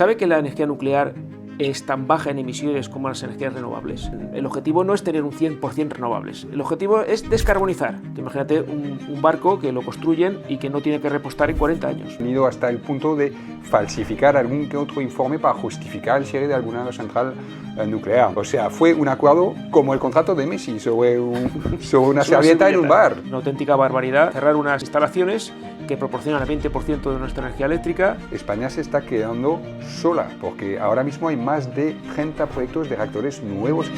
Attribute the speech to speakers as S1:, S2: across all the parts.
S1: sabe que la energía nuclear es tan baja en emisiones como las energías renovables. El objetivo no es tener un 100% renovables, el objetivo es descarbonizar. Imagínate un barco que lo construyen y que no tiene que repostar en 40 años.
S2: Han ido hasta el punto de falsificar algún que otro informe para justificar el cierre de alguna central nuclear. O sea, fue un acuerdo como el contrato de Messi sobre una servilleta en un bar.
S1: Una auténtica barbaridad. Cerrar unas instalaciones que proporcionan el 20% de nuestra energía eléctrica.
S2: España se está quedando sola, porque ahora mismo hay más de 30 proyectos de reactores nuevos.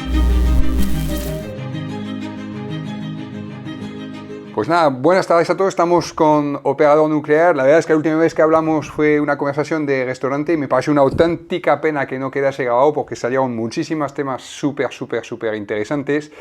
S2: Pues nada, buenas tardes a todos, estamos con Operador Nuclear. La verdad es que la última vez que hablamos fue una conversación de restaurante y me parece una auténtica pena que no quedase grabado porque salieron muchísimos temas súper interesantes.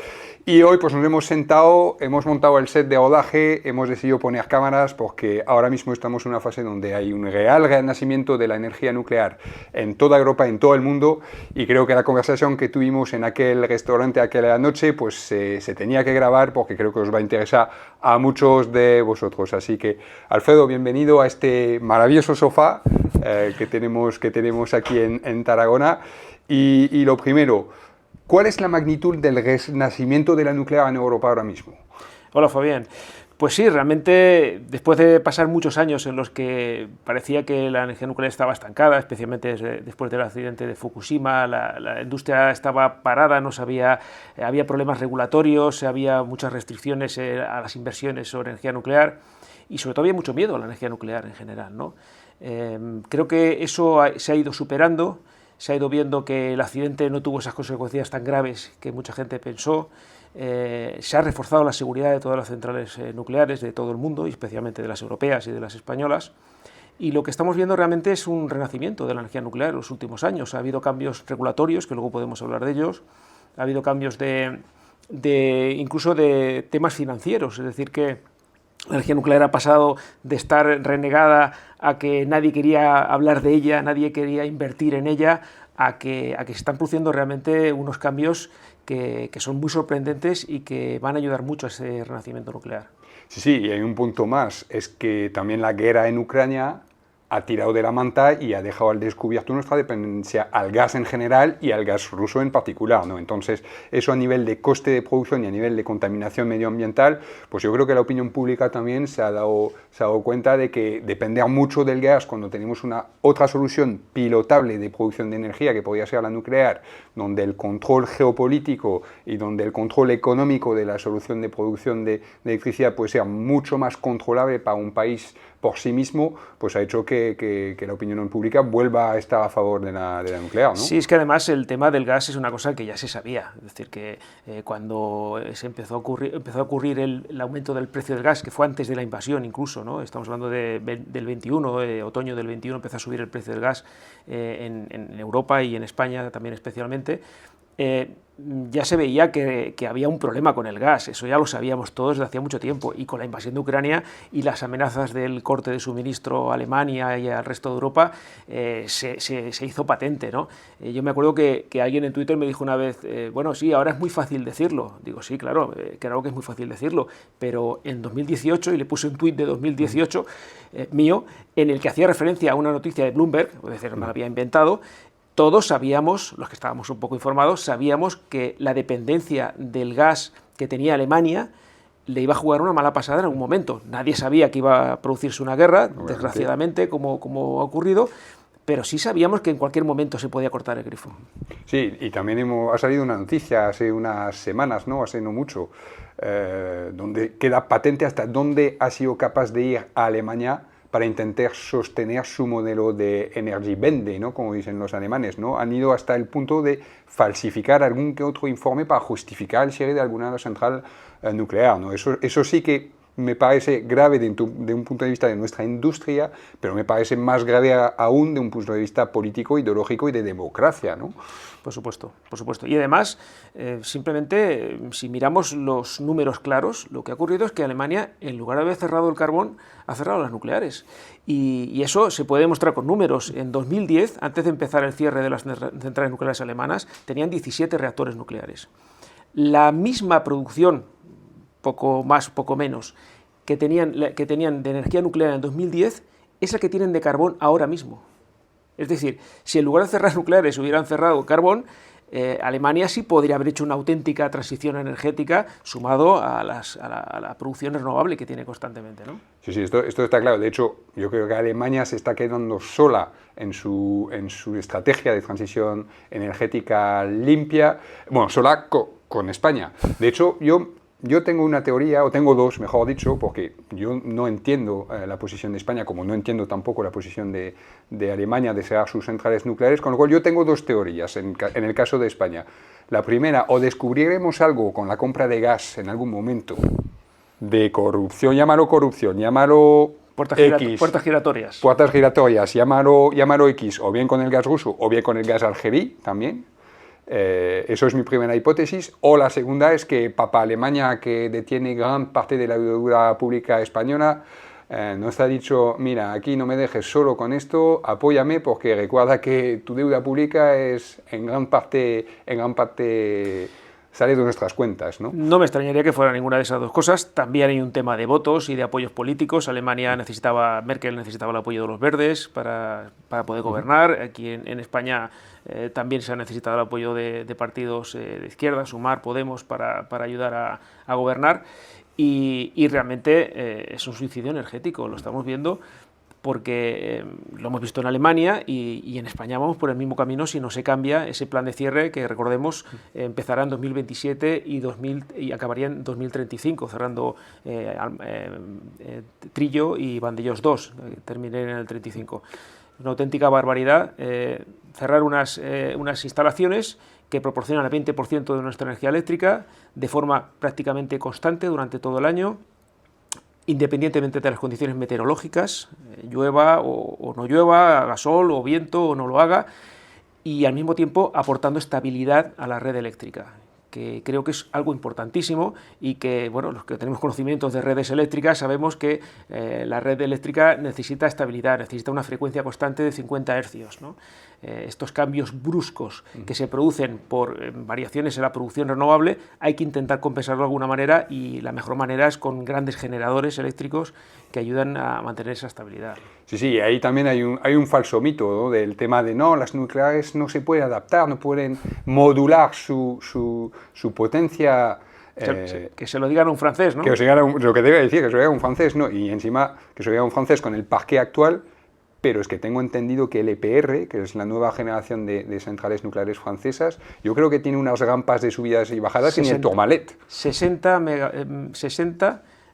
S2: Y hoy pues nos hemos sentado, hemos montado el set de rodaje, hemos decidido poner cámaras porque ahora mismo estamos en una fase donde hay un real renacimiento de la energía nuclear en toda Europa, en todo el mundo, y creo que la conversación que tuvimos en aquel restaurante aquella noche pues se tenía que grabar porque creo que os va a interesar a muchos de vosotros. Así que, Alfredo, bienvenido a este maravilloso sofá que tenemos aquí en Tarragona. Y lo primero, ¿cuál es la magnitud del renacimiento de la nuclear en Europa ahora mismo?
S1: Hola, Fabián. Pues sí, realmente después de pasar muchos años en los que parecía que la energía nuclear estaba estancada, especialmente después del accidente de Fukushima, la industria estaba parada, había problemas regulatorios, había muchas restricciones a las inversiones sobre energía nuclear y sobre todo había mucho miedo a la energía nuclear en general, ¿no? Creo que eso se ha ido superando, se ha ido viendo que el accidente no tuvo esas consecuencias tan graves que mucha gente pensó. Se ha reforzado la seguridad de todas las centrales nucleares de todo el mundo, y especialmente de las europeas y de las españolas, y lo que estamos viendo realmente es un renacimiento de la energía nuclear en los últimos años. Ha habido cambios regulatorios, que luego podemos hablar de ellos, ha habido cambios incluso de temas financieros, es decir, que la energía nuclear ha pasado de estar renegada a que nadie quería hablar de ella, nadie quería invertir en ella, a que se están produciendo realmente unos cambios que son muy sorprendentes y que van a ayudar mucho a ese renacimiento nuclear.
S2: Sí, y hay un punto más, es que también la guerra en Ucrania ha tirado de la manta y ha dejado al descubierto nuestra dependencia al gas en general y al gas ruso en particular, ¿no? Entonces, eso a nivel de coste de producción y a nivel de contaminación medioambiental, pues yo creo que la opinión pública también se ha dado cuenta de que depender mucho del gas cuando tenemos una otra solución pilotable de producción de energía, que podría ser la nuclear, donde el control geopolítico y donde el control económico de la solución de producción de electricidad puede ser mucho más controlable para un país por sí mismo, pues ha hecho que la opinión pública vuelva a estar a favor de la nuclear, ¿no?
S1: Sí, es que además el tema del gas es una cosa que ya se sabía, es decir, que cuando se empezó a ocurrir el aumento del precio del gas, que fue antes de la invasión incluso, ¿no? Estamos hablando del 21, otoño del 21 empezó a subir el precio del gas en Europa y en España también especialmente. Ya se veía que había un problema con el gas, eso ya lo sabíamos todos desde hacía mucho tiempo, y con la invasión de Ucrania y las amenazas del corte de suministro a Alemania y al resto de Europa, se hizo patente, ¿no? Yo me acuerdo que alguien en Twitter me dijo una vez, bueno, sí, ahora es muy fácil decirlo. Digo, sí, claro que es muy fácil decirlo, pero en 2018, y le puse un tuit de 2018 mío, en el que hacía referencia a una noticia de Bloomberg, es decir, me la había inventado. Todos sabíamos, los que estábamos un poco informados, sabíamos que la dependencia del gas que tenía Alemania le iba a jugar una mala pasada en algún momento. Nadie sabía que iba a producirse una guerra, desgraciadamente, como ha ocurrido, pero sí sabíamos que en cualquier momento se podía cortar el grifo.
S2: Sí, y también ha salido una noticia hace unas semanas, ¿no? Hace no mucho, donde queda patente hasta dónde ha sido capaz de ir a Alemania para intentar sostener su modelo de Energiewende, ¿no? Como dicen los alemanes, ¿no? Han ido hasta el punto de falsificar algún que otro informe para justificar el cierre de alguna central nuclear, ¿no? Eso sí que me parece grave de un punto de vista de nuestra industria, pero me parece más grave aún de un punto de vista político, ideológico y de democracia, ¿no?
S1: Por supuesto, por supuesto. Y además, simplemente, si miramos los números claros, lo que ha ocurrido es que Alemania, en lugar de haber cerrado el carbón, ha cerrado las nucleares. Y eso se puede demostrar con números. En 2010, antes de empezar el cierre de las centrales nucleares alemanas, tenían 17 reactores nucleares. La misma producción, poco más, poco menos, que tenían de energía nuclear en 2010, es la que tienen de carbón ahora mismo. Es decir, si en lugar de cerrar nucleares hubieran cerrado carbón, Alemania sí podría haber hecho una auténtica transición energética sumado a la producción renovable que tiene constantemente, ¿no?
S2: Sí, esto está claro. De hecho, yo creo que Alemania se está quedando sola en su estrategia de transición energética limpia, bueno, sola con España. De hecho, yo tengo una teoría, o tengo dos, mejor dicho, porque yo no entiendo la posición de España, como no entiendo tampoco la posición de Alemania de cerrar sus centrales nucleares, con lo cual yo tengo dos teorías en el caso de España. La primera, o descubriremos algo con la compra de gas en algún momento de corrupción, llámalo X,
S1: puertas giratorias.
S2: Puertas giratorias, llámalo X, o bien con el gas ruso, o bien con el gas algerí también. Eso es mi primera hipótesis. O la segunda es que Papa Alemania, que detiene gran parte de la deuda pública española, nos ha dicho, mira, aquí no me dejes solo con esto, apóyame, porque recuerda que tu deuda pública es en gran parte sale de nuestras cuentas, ¿no?
S1: No me extrañaría que fuera ninguna de esas dos cosas. También hay un tema de votos y de apoyos políticos. Merkel necesitaba el apoyo de los verdes para poder gobernar. Aquí en España también se ha necesitado el apoyo de partidos de izquierda, Sumar, Podemos, para ayudar a gobernar. Y realmente es un suicidio energético, lo estamos viendo, porque lo hemos visto en Alemania y en España vamos por el mismo camino si no se cambia ese plan de cierre que, recordemos, empezará en 2027 y acabaría en 2035, cerrando Trillo y Vandellós 2, terminé en el 35. Una auténtica barbaridad cerrar unas instalaciones que proporcionan el 20% de nuestra energía eléctrica de forma prácticamente constante durante todo el año, independientemente de las condiciones meteorológicas, llueva o no llueva, haga sol o viento o no lo haga, y al mismo tiempo aportando estabilidad a la red eléctrica, que creo que es algo importantísimo y que, bueno, los que tenemos conocimientos de redes eléctricas sabemos que la red eléctrica necesita estabilidad, necesita una frecuencia constante de 50 hercios, ¿no? Estos cambios bruscos que se producen por variaciones en la producción renovable hay que intentar compensarlo de alguna manera, y la mejor manera es con grandes generadores eléctricos que ayudan a mantener esa estabilidad.
S2: Sí, ahí también hay un falso mito, ¿no? Del tema de no, las nucleares no se pueden adaptar, no pueden modular su potencia.
S1: Que se lo digan a un francés, ¿no?
S2: Lo que debe decir, que se lo diga a un francés, ¿no? Y encima que se lo diga a un francés con el parque actual. Pero es que tengo entendido que el EPR, que es la nueva generación de centrales nucleares francesas, yo creo que tiene unas rampas de subidas y bajadas en el Tourmalet.
S1: 60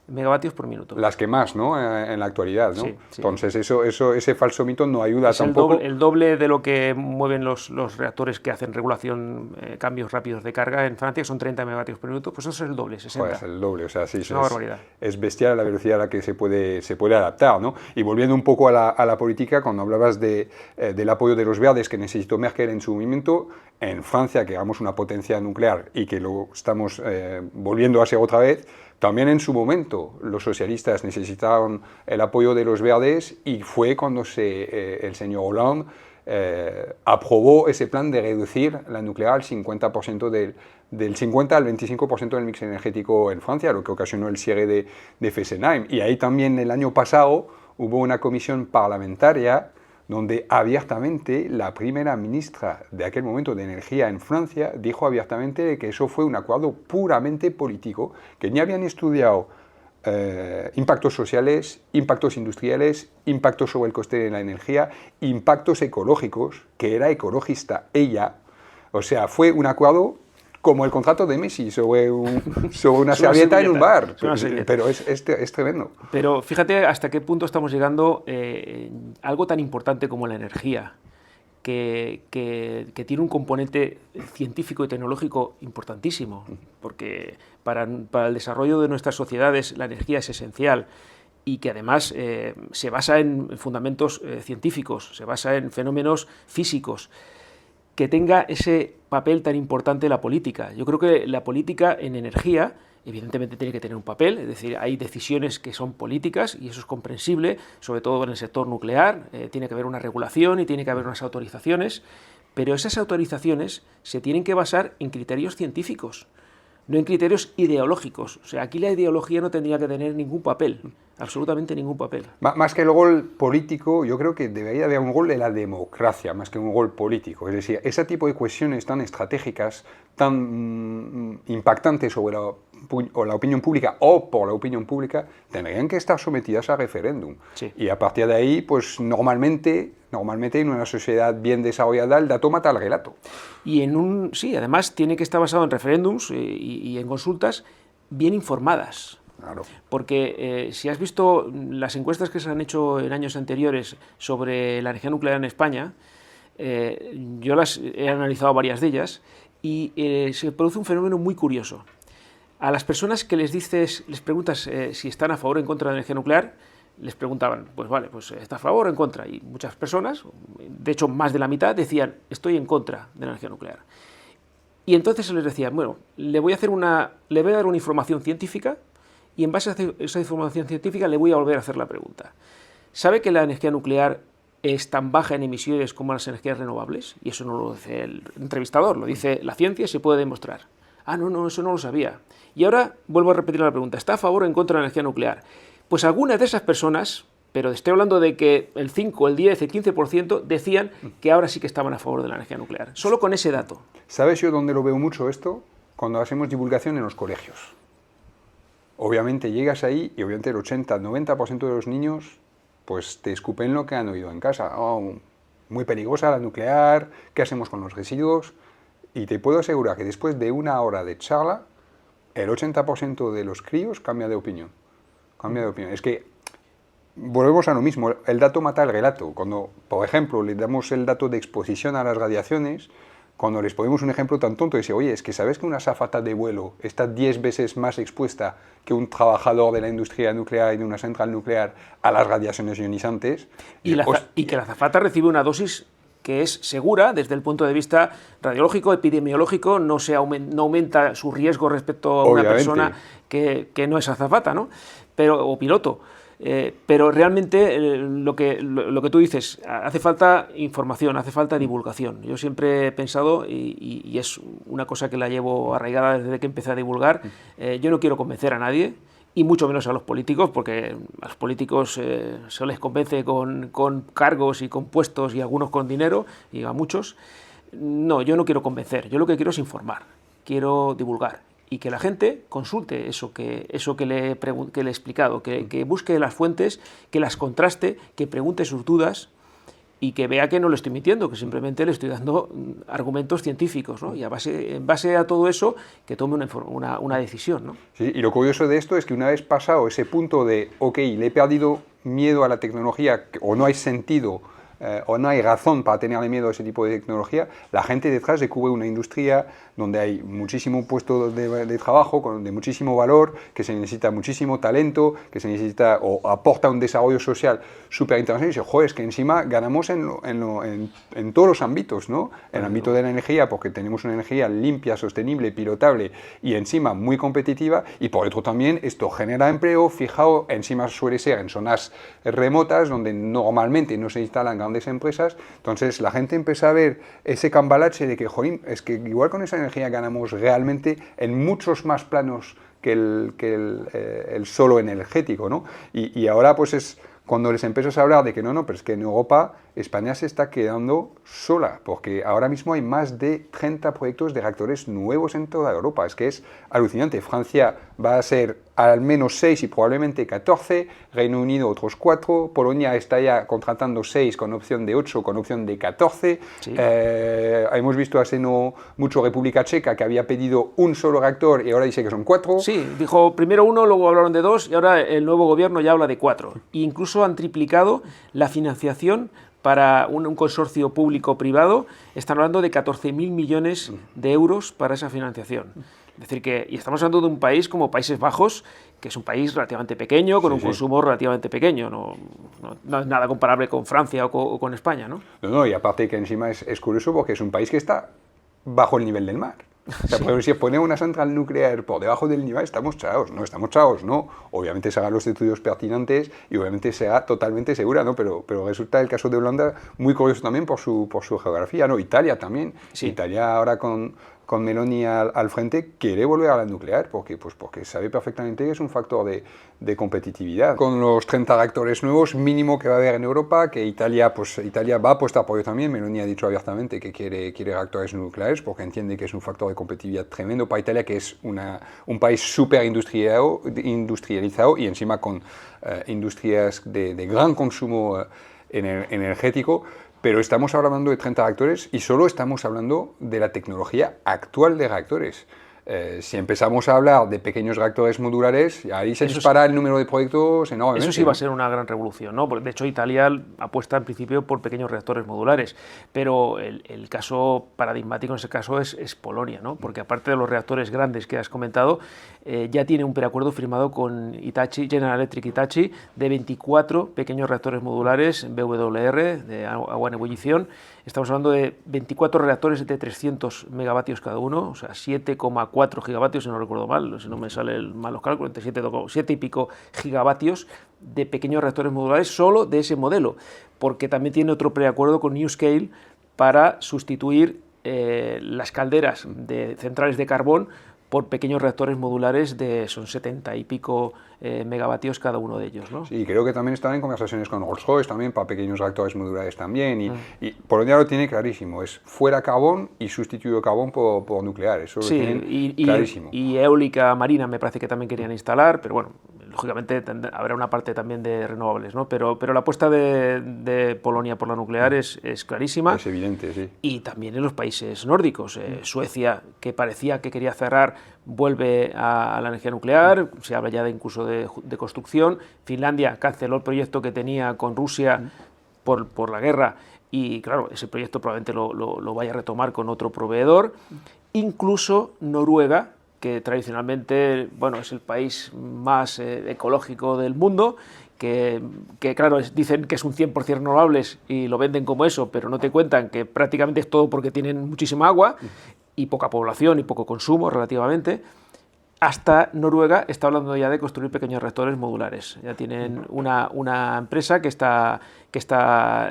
S1: megavatios por minuto.
S2: Las que más, ¿no? En la actualidad, ¿no?
S1: Sí.
S2: Entonces ese falso mito no ayuda tampoco.
S1: El doble de lo que mueven los reactores que hacen regulación, cambios rápidos de carga en Francia, son 30 megavatios por minuto, pues eso es el doble, 60.
S2: Pues el doble, o sea, sí,
S1: es una barbaridad.
S2: Es bestial la velocidad a la que se puede adaptar, ¿no? Y volviendo un poco a la política, cuando hablabas del apoyo de los verdes que necesitó Merkel en su movimiento, en Francia, que éramos una potencia nuclear y que lo estamos volviendo a ser otra vez, también en su momento los socialistas necesitaron el apoyo de los verdes, y fue cuando el señor Hollande aprobó ese plan de reducir la nuclear al 50% del 50 al 25% del mix energético en Francia, lo que ocasionó el cierre de Fessenheim. Y ahí también el año pasado hubo una comisión parlamentaria donde abiertamente la primera ministra de aquel momento de Energía en Francia dijo abiertamente que eso fue un acuerdo puramente político, que ni habían estudiado impactos sociales, impactos industriales, impactos sobre el coste de la energía, impactos ecológicos, que era ecologista ella. O sea, fue un acuerdo como el contrato de Messi sobre una servilleta en un bar. Pero es tremendo.
S1: Pero fíjate hasta qué punto estamos llegando algo tan importante como la energía, que tiene un componente científico y tecnológico importantísimo, porque para el desarrollo de nuestras sociedades la energía es esencial, y que además se basa en fundamentos científicos, se basa en fenómenos físicos, que tenga ese papel tan importante la política. Yo creo que la política en energía evidentemente tiene que tener un papel, es decir, hay decisiones que son políticas y eso es comprensible, sobre todo en el sector nuclear, tiene que haber una regulación y tiene que haber unas autorizaciones, pero esas autorizaciones se tienen que basar en criterios científicos, no en criterios ideológicos. O sea, aquí la ideología no tendría que tener ningún papel. absolutamente ningún papel.
S2: Más que el gol político, yo creo que debería haber un gol de la democracia, más que un gol político. Es decir, ese tipo de cuestiones tan estratégicas, tan impactantes sobre la opinión pública o por la opinión pública, tendrían que estar sometidas a referéndum.
S1: Sí.
S2: Y a partir de ahí, pues normalmente en una sociedad bien desarrollada, el dato mata al relato.
S1: Y sí, además tiene que estar basado en referéndums y en consultas bien informadas.
S2: Claro.
S1: Porque si has visto las encuestas que se han hecho en años anteriores sobre la energía nuclear en España, yo las he analizado varias de ellas, y se produce un fenómeno muy curioso. A las personas que les preguntas si están a favor o en contra de la energía nuclear, les preguntaban, pues vale, pues está a favor o en contra. Y muchas personas, de hecho más de la mitad, decían, estoy en contra de la energía nuclear. Y entonces se les decía, bueno, le voy a dar una información científica, y en base a esa información científica le voy a volver a hacer la pregunta. ¿Sabe que la energía nuclear es tan baja en emisiones como las energías renovables? Y eso no lo dice el entrevistador, lo dice la ciencia y se puede demostrar. Ah, no, eso no lo sabía. Y ahora vuelvo a repetir la pregunta. ¿Está a favor o en contra de la energía nuclear? Pues algunas de esas personas, pero estoy hablando de que el 5, el 10, el 15% decían que ahora sí que estaban a favor de la energía nuclear. Solo con ese dato.
S2: ¿Sabes yo dónde lo veo mucho esto? Cuando hacemos divulgación en los colegios. Obviamente llegas ahí y obviamente el 80-90% de los niños pues te escupen lo que han oído en casa. Oh, muy peligrosa la nuclear, ¿qué hacemos con los residuos? Y te puedo asegurar que después de una hora de charla, el 80% de los críos cambia de opinión. Cambia de opinión. Es que volvemos a lo mismo, el dato mata el relato. Cuando, por ejemplo, le damos el dato de exposición a las radiaciones, cuando les ponemos un ejemplo tan tonto y dice, oye, es que ¿sabes que una azafata de vuelo está 10 veces más expuesta que un trabajador de la industria nuclear y de una central nuclear a las radiaciones ionizantes?
S1: Y que la azafata recibe una dosis que es segura desde el punto de vista radiológico, epidemiológico, no aumenta su riesgo respecto a una persona que no es azafata, ¿no? O piloto. Pero realmente lo que tú dices, hace falta información, hace falta divulgación. Yo siempre he pensado, y es una cosa que la llevo arraigada desde que empecé a divulgar, yo no quiero convencer a nadie, y mucho menos a los políticos, porque a los políticos se les convence con cargos y con puestos y algunos con dinero, y a muchos. No, yo no quiero convencer, yo lo que quiero es informar, quiero divulgar. Y que la gente consulte eso que le he explicado, que busque las fuentes, que las contraste, que pregunte sus dudas y que vea que no lo estoy mintiendo, que simplemente le estoy dando argumentos científicos, ¿no? Y en base a todo eso, que tome una decisión, ¿no?
S2: Sí, y lo curioso de esto es que una vez pasado ese punto de, ok, le he perdido miedo a la tecnología, o no hay sentido, o no hay razón para tenerle miedo a ese tipo de tecnología, la gente detrás descubre una industria donde hay muchísimo puesto de trabajo, de muchísimo valor, que se necesita muchísimo talento, que se necesita o aporta un desarrollo social súper internacional, y dice, joder, es que encima ganamos en todos los ámbitos, ¿no? En el ámbito de la energía, porque tenemos una energía limpia, sostenible, pilotable y encima muy competitiva, y por otro también esto genera empleo, fijaos, encima suele ser en zonas remotas, donde normalmente no se instalan grandes empresas, entonces la gente empieza a ver ese cambalache de que, jolín, es que igual con esa energía ganamos realmente en muchos más planos que el solo energético, ¿no? Y ahora pues es cuando les empiezas a hablar de que no, pero es que en Europa España se está quedando sola, porque ahora mismo hay más de 30 proyectos de reactores nuevos en toda Europa, es que es alucinante. Francia va a ser al menos 6 y probablemente 14, Reino Unido otros 4, Polonia está ya contratando 6 con opción de 8, con opción de 14, sí. Hemos visto hace no mucho República Checa que había pedido un solo reactor y ahora dice que son 4.
S1: Sí, dijo primero 1, luego hablaron de 2 y ahora el nuevo gobierno ya habla de 4. E incluso han triplicado la financiación para un consorcio público-privado, están hablando de 14.000 millones de euros para esa financiación. Es decir, y estamos hablando de un país como Países Bajos, que es un país relativamente pequeño, con un consumo relativamente pequeño, no es nada comparable con Francia o con España, ¿no?
S2: No, y aparte que encima es curioso porque es un país que está bajo el nivel del mar. O sea, si ponemos una central nuclear por debajo del nivel, estamos chavos, ¿no? Obviamente se hagan los estudios pertinentes y obviamente será totalmente segura, ¿no? Pero resulta el caso de Holanda muy curioso también por su geografía, ¿no? Italia también. Sí. Italia ahora con con Meloni al frente, quiere volver a la nuclear, porque sabe perfectamente que es un factor de competitividad. Con los 30 reactores nuevos mínimo que va a haber en Europa, que Italia va a apostar por ello también. Meloni ha dicho abiertamente que quiere reactores nucleares porque entiende que es un factor de competitividad tremendo para Italia, que es un país súper industrializado y encima con industrias de gran consumo energético. Pero estamos hablando de 30 reactores y solo estamos hablando de la tecnología actual de reactores. Si empezamos a hablar de pequeños reactores modulares, ahí se dispara el número de proyectos enormemente.
S1: Eso sí va a ser una gran revolución, ¿no? Porque de hecho Italia apuesta en principio por pequeños reactores modulares, pero el caso paradigmático en ese caso es Polonia, ¿no? Porque aparte de los reactores grandes que has comentado, ya tiene un preacuerdo firmado con Hitachi, General Electric Hitachi, de 24 pequeños reactores modulares BWR, de agua en ebullición. Estamos hablando de 24 reactores de 300 megavatios cada uno, o sea, 7,4 gigavatios, si no recuerdo mal, si no me salen mal los cálculos, entre 7 y pico gigavatios de pequeños reactores modulares solo de ese modelo, porque también tiene otro preacuerdo con NuScale para sustituir las calderas de centrales de carbón por pequeños reactores modulares son 70 y pico megavatios cada uno de ellos, ¿no?
S2: Sí, creo que también están en conversaciones con Rolls-Royce también para pequeños reactores modulares también, y Polonia lo tiene clarísimo, es fuera carbón y sustituido carbón por nuclear, eso
S1: sí,
S2: lo tienen clarísimo.
S1: Y eólica marina me parece que también querían instalar, pero bueno, lógicamente habrá una parte también de renovables, ¿no? Pero la apuesta de Polonia por la nuclear es clarísima.
S2: Es evidente, sí.
S1: Y también en los países nórdicos. Suecia, que parecía que quería cerrar, vuelve a la energía nuclear, se habla ya incluso de construcción. Finlandia canceló el proyecto que tenía con Rusia por la guerra y claro, ese proyecto probablemente lo vaya a retomar con otro proveedor. Incluso Noruega, que tradicionalmente, bueno, es el país más ecológico del mundo, que claro, dicen que es un 100% renovables y lo venden como eso, pero no te cuentan que prácticamente es todo porque tienen muchísima agua y poca población y poco consumo relativamente. Hasta Noruega está hablando ya de construir pequeños reactores modulares. Ya tienen una empresa que está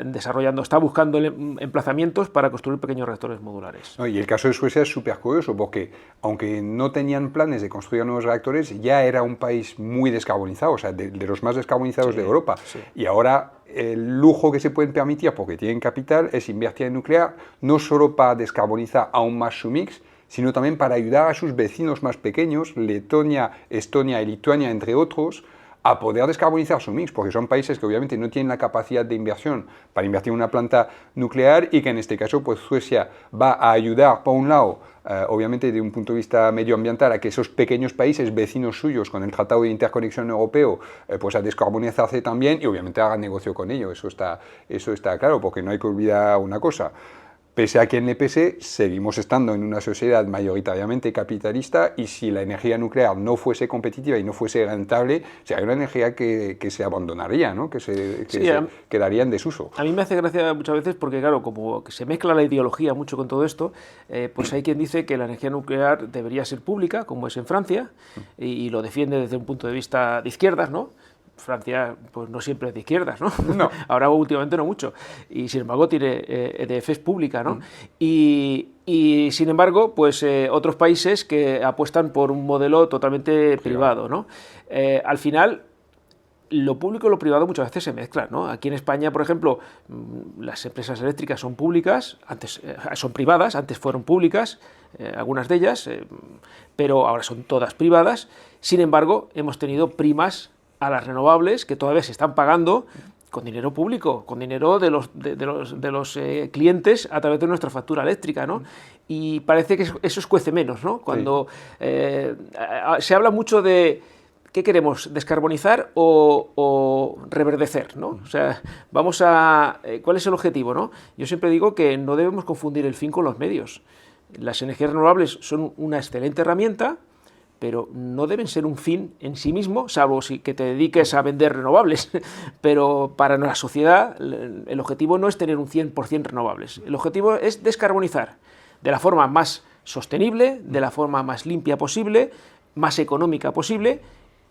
S1: desarrollando, está buscando emplazamientos para construir pequeños reactores modulares.
S2: No, y el caso de Suecia es súper curioso porque, aunque no tenían planes de construir nuevos reactores, ya era un país muy descarbonizado, o sea, de los más descarbonizados de Europa.
S1: Sí.
S2: Y ahora el lujo que se pueden permitir, porque tienen capital, es invertir en nuclear, no solo para descarbonizar aún más su mix, sino también para ayudar a sus vecinos más pequeños, Letonia, Estonia y Lituania, entre otros, a poder descarbonizar su mix, porque son países que obviamente no tienen la capacidad de inversión para invertir en una planta nuclear y que en este caso pues Suecia va a ayudar, por un lado, obviamente de un punto de vista medioambiental, a que esos pequeños países vecinos suyos con el Tratado de Interconexión Europeo pues a descarbonizarse también y obviamente hagan negocio con ello, eso está claro, porque no hay que olvidar una cosa. Pese a quien le pese, seguimos estando en una sociedad mayoritariamente capitalista y si la energía nuclear no fuese competitiva y no fuese rentable, sería una energía que se abandonaría, ¿no? que se quedaría en desuso.
S1: A mí me hace gracia muchas veces porque, claro, como que se mezcla la ideología mucho con todo esto, pues hay quien dice que la energía nuclear debería ser pública, como es en Francia, y lo defiende desde un punto de vista de izquierdas, ¿no? Francia pues no siempre es de izquierdas, ¿no?
S2: No.
S1: Ahora últimamente no mucho, y sin embargo tiene EDF es pública, ¿no? Y sin embargo, pues otros países que apuestan por un modelo totalmente privado, ¿no? Al final, lo público y lo privado muchas veces se mezclan, ¿no? Aquí en España, por ejemplo, las empresas eléctricas son públicas, antes son privadas, antes fueron públicas, algunas de ellas, pero ahora son todas privadas. Sin embargo, hemos tenido primas a las renovables que todavía se están pagando con dinero público, con dinero de los clientes a través de nuestra factura eléctrica, ¿no? Y parece que eso escuece menos, ¿no? Cuando se habla mucho de ¿qué queremos? ¿Descarbonizar o reverdecer, ¿no? O sea, ¿cuál es el objetivo, no? Yo siempre digo que no debemos confundir el fin con los medios. Las energías renovables son una excelente herramienta, pero no deben ser un fin en sí mismo, salvo que te dediques a vender renovables. Pero para la sociedad el objetivo no es tener un 100% renovables. El objetivo es descarbonizar de la forma más sostenible, de la forma más limpia posible, más económica posible,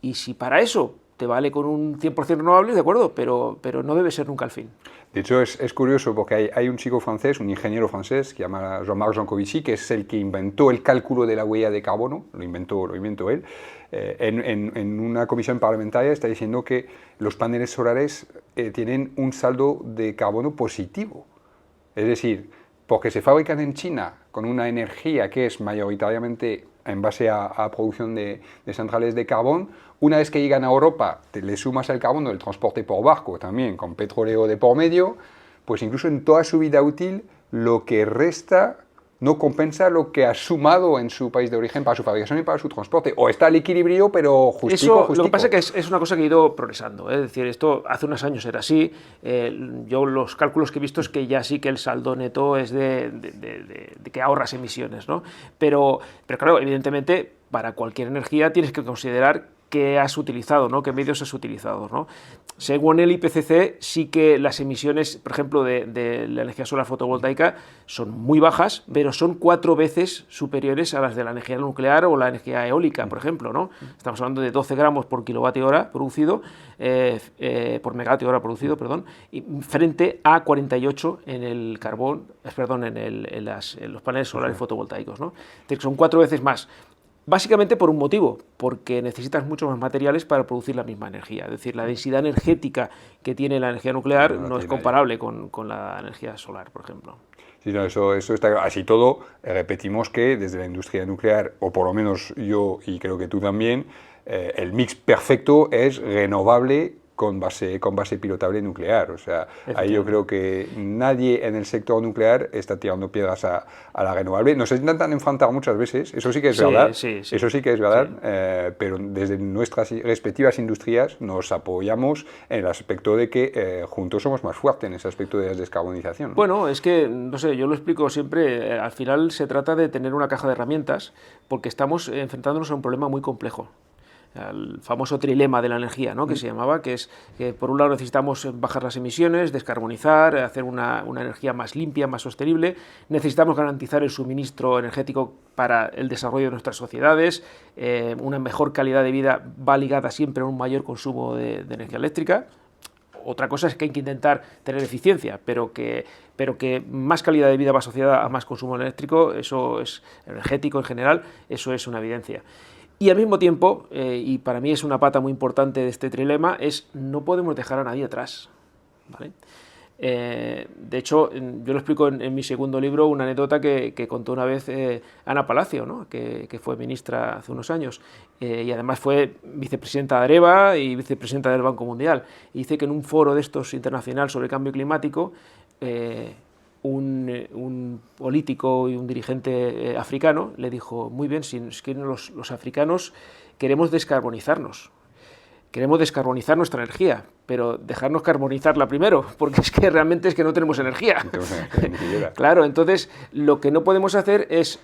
S1: y si para eso te vale con un 100% renovable, de acuerdo, pero no debe ser nunca el fin.
S2: De hecho, es curioso porque hay un chico francés, un ingeniero francés, que se llama Jean-Marc Jancovici, que es el que inventó el cálculo de la huella de carbono, lo inventó él. En una comisión parlamentaria está diciendo que los paneles solares tienen un saldo de carbono positivo. Es decir, porque se fabrican en China con una energía que es mayoritariamente en base a producción de centrales de carbón, una vez que llegan a Europa, le sumas el carbono del transporte por barco también, con petróleo de por medio, pues incluso en toda su vida útil, lo que resta no compensa lo que ha sumado en su país de origen para su fabricación y para su transporte. O está al equilibrio, pero justico.
S1: Lo que pasa es que es una cosa que ha ido progresando, ¿eh? Es decir, esto hace unos años era así. Yo los cálculos que he visto es que ya sí que el saldo neto es de que ahorras emisiones, ¿no? Pero claro, evidentemente, para cualquier energía tienes que considerar qué has utilizado, ¿no? Qué medios has utilizado, ¿no? Según el IPCC, sí que las emisiones, por ejemplo, de la energía solar fotovoltaica son muy bajas, pero son 4 veces superiores a las de la energía nuclear o la energía eólica, por ejemplo, ¿no? Estamos hablando de 12 gramos por kilovatio hora producido, por megavatio hora producido, perdón, y frente a 48 en el carbón, perdón, en los paneles solares fotovoltaicos, ¿no? Es decir, son 4 veces más. Básicamente por un motivo, porque necesitas muchos más materiales para producir la misma energía. Es decir, la densidad energética que tiene la energía nuclear no es comparable con la energía solar, por ejemplo.
S2: Sí, no, eso está claro. Así todo, repetimos que desde la industria nuclear, o por lo menos yo y creo que tú también, el mix perfecto es renovable con base pilotable nuclear. O sea, ahí yo creo que nadie en el sector nuclear está tirando piedras a la renovable. Nos intentan enfrentar muchas veces, eso sí que es verdad, eso sí que es verdad, pero desde nuestras respectivas industrias nos apoyamos en el aspecto de que juntos somos más fuertes en ese aspecto de la descarbonización.
S1: Bueno, es que, no sé, yo lo explico siempre, al final se trata de tener una caja de herramientas porque estamos enfrentándonos a un problema muy complejo. El famoso trilema de la energía, ¿no? Que se llamaba, que es que por un lado necesitamos bajar las emisiones, descarbonizar, hacer una energía más limpia, más sostenible, necesitamos garantizar el suministro energético para el desarrollo de nuestras sociedades, una mejor calidad de vida va ligada siempre a un mayor consumo de energía eléctrica. Otra cosa es que hay que intentar tener eficiencia, pero que más calidad de vida va asociada a más consumo eléctrico, eso es energético en general, eso es una evidencia. Y al mismo tiempo, y para mí es una pata muy importante de este trilema, es no podemos dejar a nadie atrás, ¿vale? De hecho, yo lo explico en mi segundo libro, una anécdota que contó una vez Ana Palacio, ¿no? que fue ministra hace unos años, y además fue vicepresidenta de Areva y vicepresidenta del Banco Mundial. Y dice que en un foro de estos internacional sobre cambio climático, un político y un dirigente africano le dijo: muy bien, si es que los africanos queremos descarbonizar nuestra energía, pero dejarnos carbonizarla primero, porque es que realmente es que no tenemos energía. Claro, entonces lo que no podemos hacer es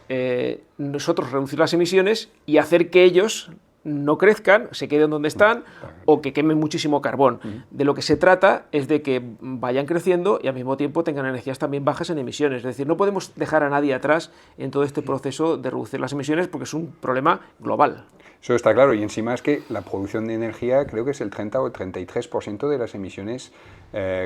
S1: nosotros reducir las emisiones y hacer que ellos no crezcan, se queden donde están o que quemen muchísimo carbón. De lo que se trata es de que vayan creciendo y al mismo tiempo tengan energías también bajas en emisiones. Es decir, no podemos dejar a nadie atrás en todo este proceso de reducir las emisiones porque es un problema global.
S2: Eso está claro, y encima es que la producción de energía creo que es el 30 o el 33% de las emisiones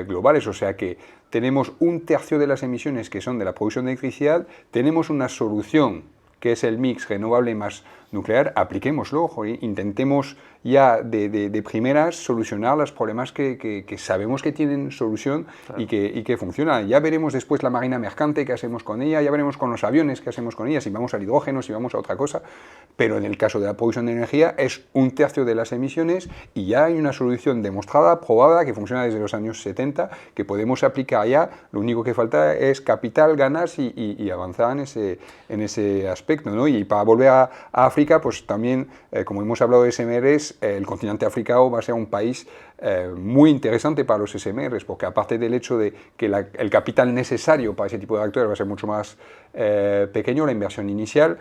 S2: globales, o sea que tenemos un tercio de las emisiones que son de la producción de electricidad, tenemos una solución que es el mix renovable más nuclear, apliquémoslo, intentemos ya de primeras solucionar los problemas que sabemos que tienen solución, claro, y que funcionan. Ya veremos después la marina mercante, qué hacemos con ella, ya veremos con los aviones qué hacemos con ella, si vamos al hidrógeno, si vamos a otra cosa, pero en el caso de la producción de energía es un tercio de las emisiones y ya hay una solución demostrada, probada, que funciona desde los años 70, que podemos aplicar ya. Lo único que falta es capital, ganas y avanzar en ese aspecto, ¿no? Y para volver a África, pues también, como hemos hablado de SMRs, el continente africano va a ser un país muy interesante para los SMRs, porque aparte del hecho de que el capital necesario para ese tipo de actores va a ser mucho más pequeño, la inversión inicial,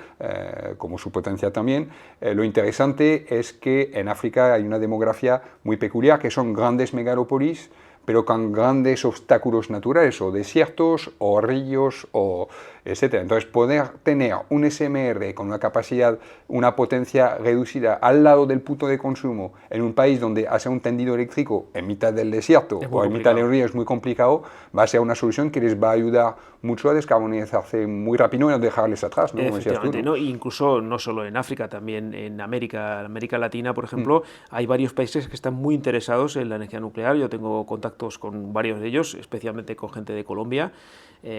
S2: como su potencia también, lo interesante es que en África hay una demografía muy peculiar, que son grandes megalópolis, pero con grandes obstáculos naturales, o desiertos, o ríos, o etcétera. Entonces, poder tener un SMR con una capacidad, una potencia reducida al lado del punto de consumo en un país donde hacer un tendido eléctrico en mitad del desierto o en mitad del río es muy complicado, va a ser una solución que les va a ayudar mucho a descarbonizarse muy rápido y no dejarles atrás, ¿no? Como decías tú, ¿no?
S1: ¿no? Incluso no solo en África, también en América Latina, por ejemplo, hay varios países que están muy interesados en la energía nuclear. Yo tengo contactos con varios de ellos, especialmente con gente de Colombia.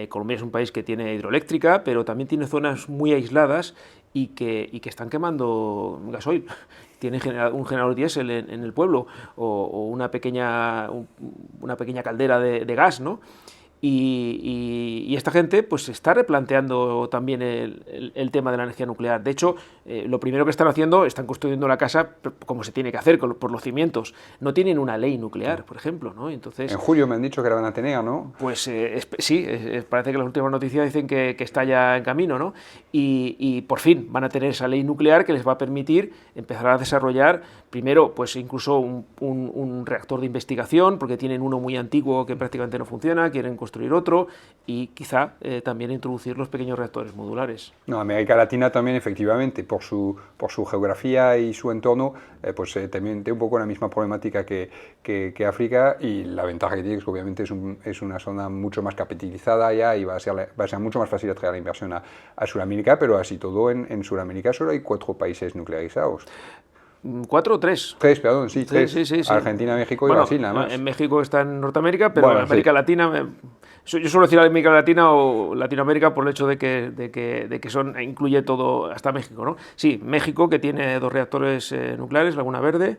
S1: Colombia es un país que tiene hidroeléctrica, pero también tiene zonas muy aisladas y que están quemando gasoil. Tiene un generador diésel en el pueblo o una pequeña caldera de gas, ¿no? Y esta gente pues está replanteando también el tema de la energía nuclear. De hecho, lo primero que están haciendo, están construyendo la casa como se tiene que hacer, por los cimientos. No tienen una ley nuclear, por ejemplo, ¿no? Entonces,
S2: en julio me han dicho que la van a tener, ¿no?
S1: Pues sí, parece que las últimas noticias dicen que está ya en camino, ¿no? Y por fin van a tener esa ley nuclear que les va a permitir empezar a desarrollar, primero, pues incluso un reactor de investigación, porque tienen uno muy antiguo que prácticamente no funciona, quieren construir otro, y quizá también introducir los pequeños reactores modulares.
S2: No, América Latina también, efectivamente, por su geografía y su entorno, también tiene un poco la misma problemática que África, y la ventaja que tiene es que obviamente es una zona mucho más capitalizada ya, y va a ser mucho más fácil atraer la inversión a Sudamérica, pero así todo en Sudamérica solo hay 4 países nuclearizados.
S1: 4 o 3.
S2: 3, perdón, sí, 3.
S1: Sí.
S2: Argentina, México y
S1: Bueno,
S2: Brasil, nada más.
S1: En México está en Norteamérica, pero
S2: Bueno,
S1: en América
S2: sí.
S1: Latina, yo suelo decir América Latina o Latinoamérica por el hecho de que incluye todo, hasta México, ¿no? Sí, México, que tiene 2 reactores nucleares, Laguna Verde.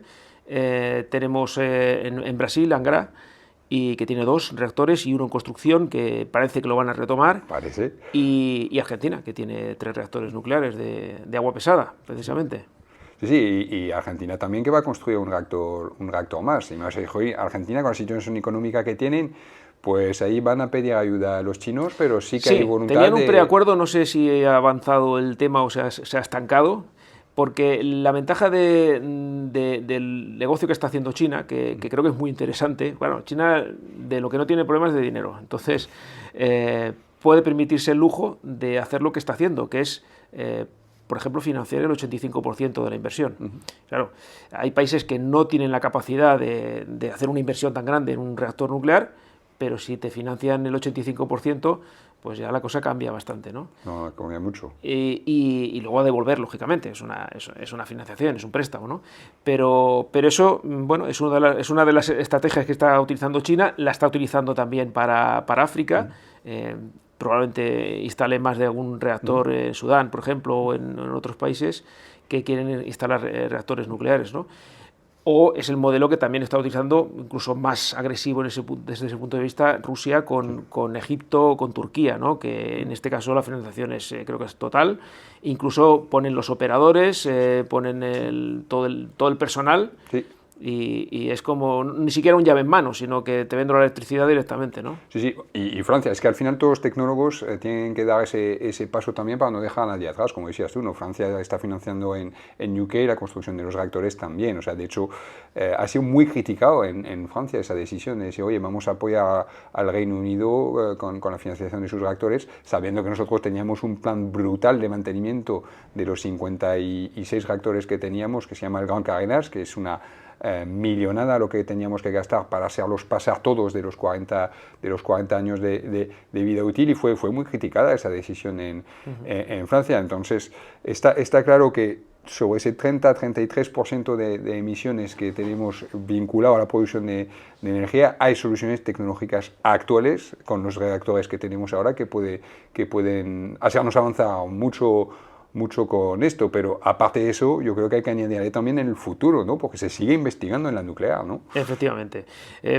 S1: Tenemos en Brasil, Angra, y que tiene 2 reactores y uno en construcción, que parece que lo van a retomar.
S2: Parece.
S1: Y Argentina, que tiene 3 reactores nucleares de agua pesada, precisamente.
S2: Sí, y Argentina también, que va a construir un reactor más. Y me vas a decir, oye, Argentina, con la situación económica que tienen, pues ahí van a pedir ayuda a los chinos, pero sí que hay voluntad
S1: tenían un preacuerdo, no sé si ha avanzado el tema o se ha estancado, porque la ventaja del negocio que está haciendo China, que creo que es muy interesante, bueno, China de lo que no tiene problemas es de dinero, entonces puede permitirse el lujo de hacer lo que está haciendo, que es por ejemplo, financiar el 85% de la inversión. Claro, hay países que no tienen la capacidad de hacer una inversión tan grande en un reactor nuclear, pero si te financian el 85%, pues ya la cosa cambia bastante, ¿no?
S2: No, cambia mucho.
S1: Y luego a devolver, lógicamente, es una financiación, es un préstamo, ¿no? Pero eso, bueno, es una de las estrategias que está utilizando China, la está utilizando también para África. Probablemente instale más de algún reactor en Sudán, por ejemplo, o en otros países que quieren instalar reactores nucleares, ¿no? O es el modelo que también está utilizando, incluso más agresivo desde ese punto de vista, Rusia con Egipto o con Turquía, ¿no? Que en este caso la financiación creo que es total. Incluso ponen los operadores, ponen todo el personal.
S2: Sí.
S1: Y es como ni siquiera un llave en mano, sino que te vendo la electricidad directamente, ¿no?
S2: Sí, y Francia, es que al final todos los tecnólogos tienen que dar ese paso también para no dejar a nadie atrás, como decías tú, ¿no? Francia está financiando en UK la construcción de los reactores también, o sea, de hecho, ha sido muy criticado en Francia esa decisión de decir, oye, vamos a apoyar al Reino Unido con la financiación de sus reactores, sabiendo que nosotros teníamos un plan brutal de mantenimiento de los 56 reactores que teníamos, que se llama el Grand Carénage, que es una millonada lo que teníamos que gastar para hacerlos pasar todos de los 40 años de vida útil, y fue muy criticada esa decisión en Francia. Entonces está claro que sobre ese 30-33% de emisiones que tenemos vinculado a la producción de energía, hay soluciones tecnológicas actuales con los reactores que tenemos ahora que pueden hacernos avanzar mucho con esto, pero aparte de eso, yo creo que hay que añadirle también en el futuro, ¿no? Porque se sigue investigando en la nuclear, ¿no?
S1: Efectivamente.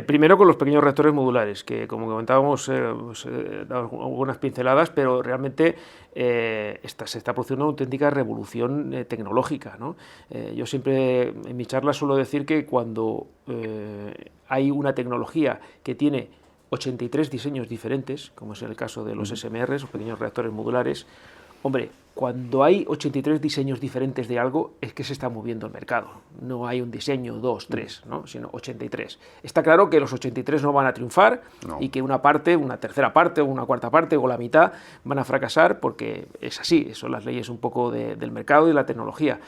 S1: Primero con los pequeños reactores modulares, que como comentábamos, he dado algunas pinceladas, pero realmente se está produciendo una auténtica revolución tecnológica, ¿no? Yo siempre en mi charla suelo decir que cuando hay una tecnología que tiene 83 diseños diferentes, como es el caso de los SMRs, los pequeños reactores modulares, Hombre, cuando hay 83 diseños diferentes de algo, es que se está moviendo el mercado. No hay un diseño, 2, 3, ¿no? Sino 83. Está claro que los 83 no van a triunfar y que una parte, una tercera parte, o una cuarta parte o la mitad van a fracasar porque es así, son las leyes un poco del mercado y de la tecnología.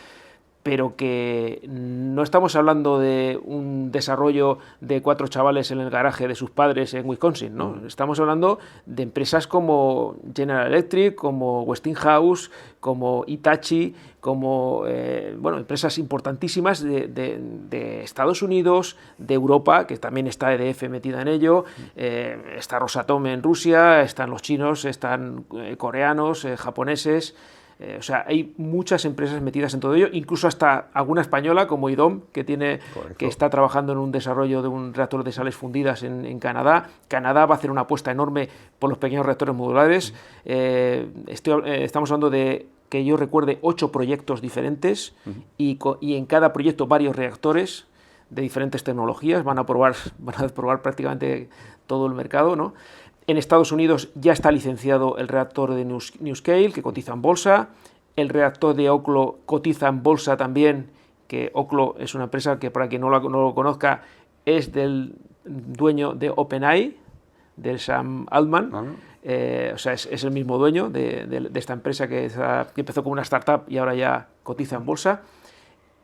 S1: Pero que no estamos hablando de un desarrollo de 4 chavales en el garaje de sus padres en Wisconsin, ¿no? Estamos hablando de empresas como General Electric, como Westinghouse, como Hitachi, como bueno, empresas importantísimas de Estados Unidos, de Europa, que también está EDF metida en ello, está Rosatom en Rusia, están los chinos, están coreanos, japoneses. O sea, hay muchas empresas metidas en todo ello, incluso hasta alguna española como IDOM, que está trabajando en un desarrollo de un reactor de sales fundidas en Canadá. Canadá va a hacer una apuesta enorme por los pequeños reactores modulares. Estamos hablando de, que yo recuerde, 8 proyectos diferentes y en cada proyecto varios reactores de diferentes tecnologías. Van a probar prácticamente todo el mercado, ¿no? En Estados Unidos ya está licenciado el reactor de NuScale, que cotiza en bolsa. El reactor de Oklo cotiza en bolsa también, que Oklo es una empresa que, para quien no lo conozca, es del dueño de OpenAI, del Sam Altman. O sea, es el mismo dueño de esta empresa que empezó como una startup y ahora ya cotiza en bolsa.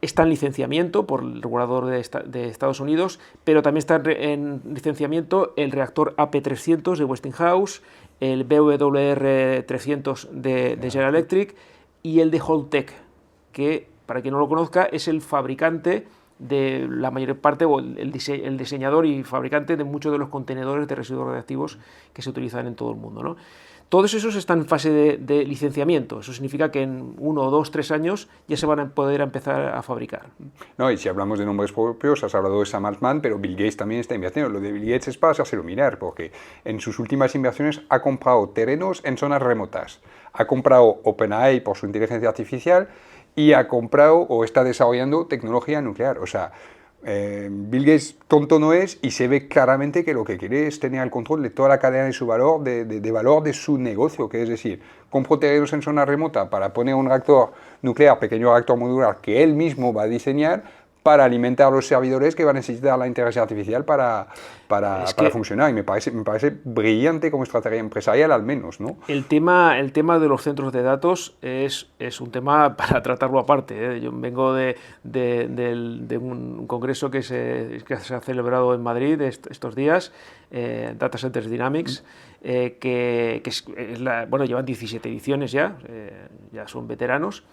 S1: Está en licenciamiento por el regulador de Estados Unidos, pero también está en licenciamiento el reactor AP300 de Westinghouse, el BWR300 de General Electric y el de Holtec, que, para quien no lo conozca, es el fabricante de la mayor parte, o el diseñador y fabricante de muchos de los contenedores de residuos radiactivos que se utilizan en todo el mundo, ¿no? Todos esos están en fase de licenciamiento. Eso significa que en 1, 2, 3 años ya se van a poder empezar a fabricar.
S2: No, y si hablamos de nombres propios, has hablado de Sam Altman, pero Bill Gates también está invirtiendo. Lo de Bill Gates es para hacérselo mirar, porque en sus últimas inversiones ha comprado terrenos en zonas remotas. Ha comprado OpenAI por su inteligencia artificial y ha comprado o está desarrollando tecnología nuclear. O sea, Bill Gates tonto no es, y se ve claramente que lo que quiere es tener el control de toda la cadena de su valor, de valor de su negocio, que es decir, compro terrenos en zona remota para poner un reactor nuclear, pequeño reactor modular, que él mismo va a diseñar para alimentar los servidores que va a necesitar la inteligencia artificial para funcionar. Y me parece brillante como estrategia empresarial, al menos, ¿no?
S1: El tema de los centros de datos es un tema para tratarlo aparte, ¿eh? Yo vengo de un congreso que se ha celebrado en Madrid estos días, Data Centers Dynamics, bueno, llevan 17 ediciones ya son veteranos.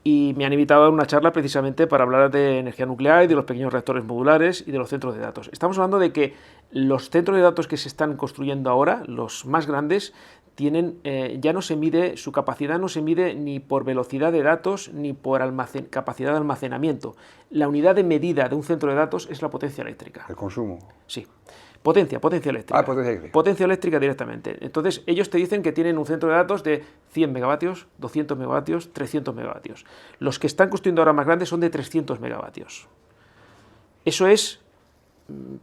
S1: Y me han invitado a dar una charla precisamente para hablar de energía nuclear y de los pequeños reactores modulares y de los centros de datos. Estamos hablando de que los centros de datos que se están construyendo ahora, los más grandes, tienen, ya no se mide, su capacidad no se mide ni por velocidad de datos ni por capacidad de almacenamiento. La unidad de medida de un centro de datos es la potencia eléctrica.
S2: El consumo.
S1: Sí. Potencia eléctrica.
S2: Potencia eléctrica.
S1: Potencia eléctrica directamente. Entonces, ellos te dicen que tienen un centro de datos de 100 megavatios, 200 megavatios, 300 megavatios. Los que están construyendo ahora más grandes son de 300 megavatios. Eso es,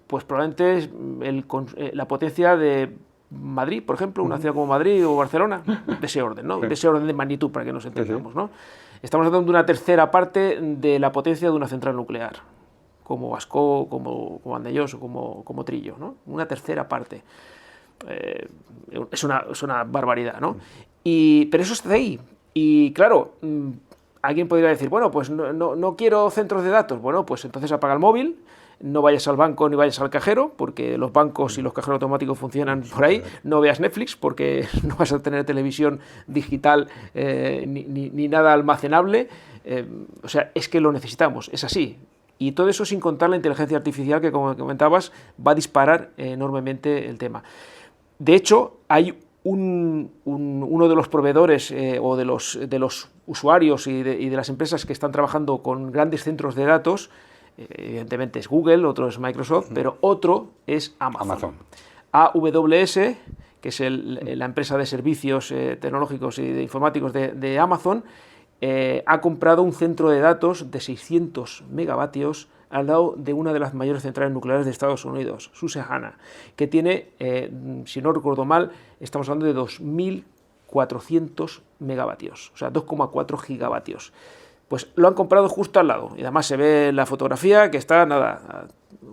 S1: pues probablemente la potencia de Madrid, por ejemplo, una ciudad como Madrid o Barcelona, de ese orden, ¿no? De ese orden de magnitud, para que nos entendamos, ¿no? Estamos hablando de una tercera parte de la potencia de una central nuclear, como Ascó, como Vandellós o como Trillo, ¿no? Una tercera parte. Es una barbaridad, ¿no? Pero eso está ahí. Y claro, alguien podría decir, bueno, pues no quiero centros de datos. Bueno, pues entonces apaga el móvil, no vayas al banco ni vayas al cajero, porque los bancos y los cajeros automáticos funcionan por ahí. No veas Netflix, porque no vas a tener televisión digital ni nada almacenable. O sea, es que lo necesitamos, es así. Y todo eso sin contar la inteligencia artificial que, como comentabas, va a disparar enormemente el tema. De hecho, hay uno de los proveedores o de los usuarios y de las empresas que están trabajando con grandes centros de datos, evidentemente es Google, otro es Microsoft, pero otro es Amazon. AWS, que es la empresa de servicios tecnológicos y de informáticos de Amazon, ha comprado un centro de datos de 600 megavatios al lado de una de las mayores centrales nucleares de Estados Unidos, Susquehanna, que tiene, si no recuerdo mal, estamos hablando de 2.000 400 megavatios, o sea, 2,4 gigavatios. Pues lo han comprado justo al lado, y además se ve en la fotografía que está, nada, a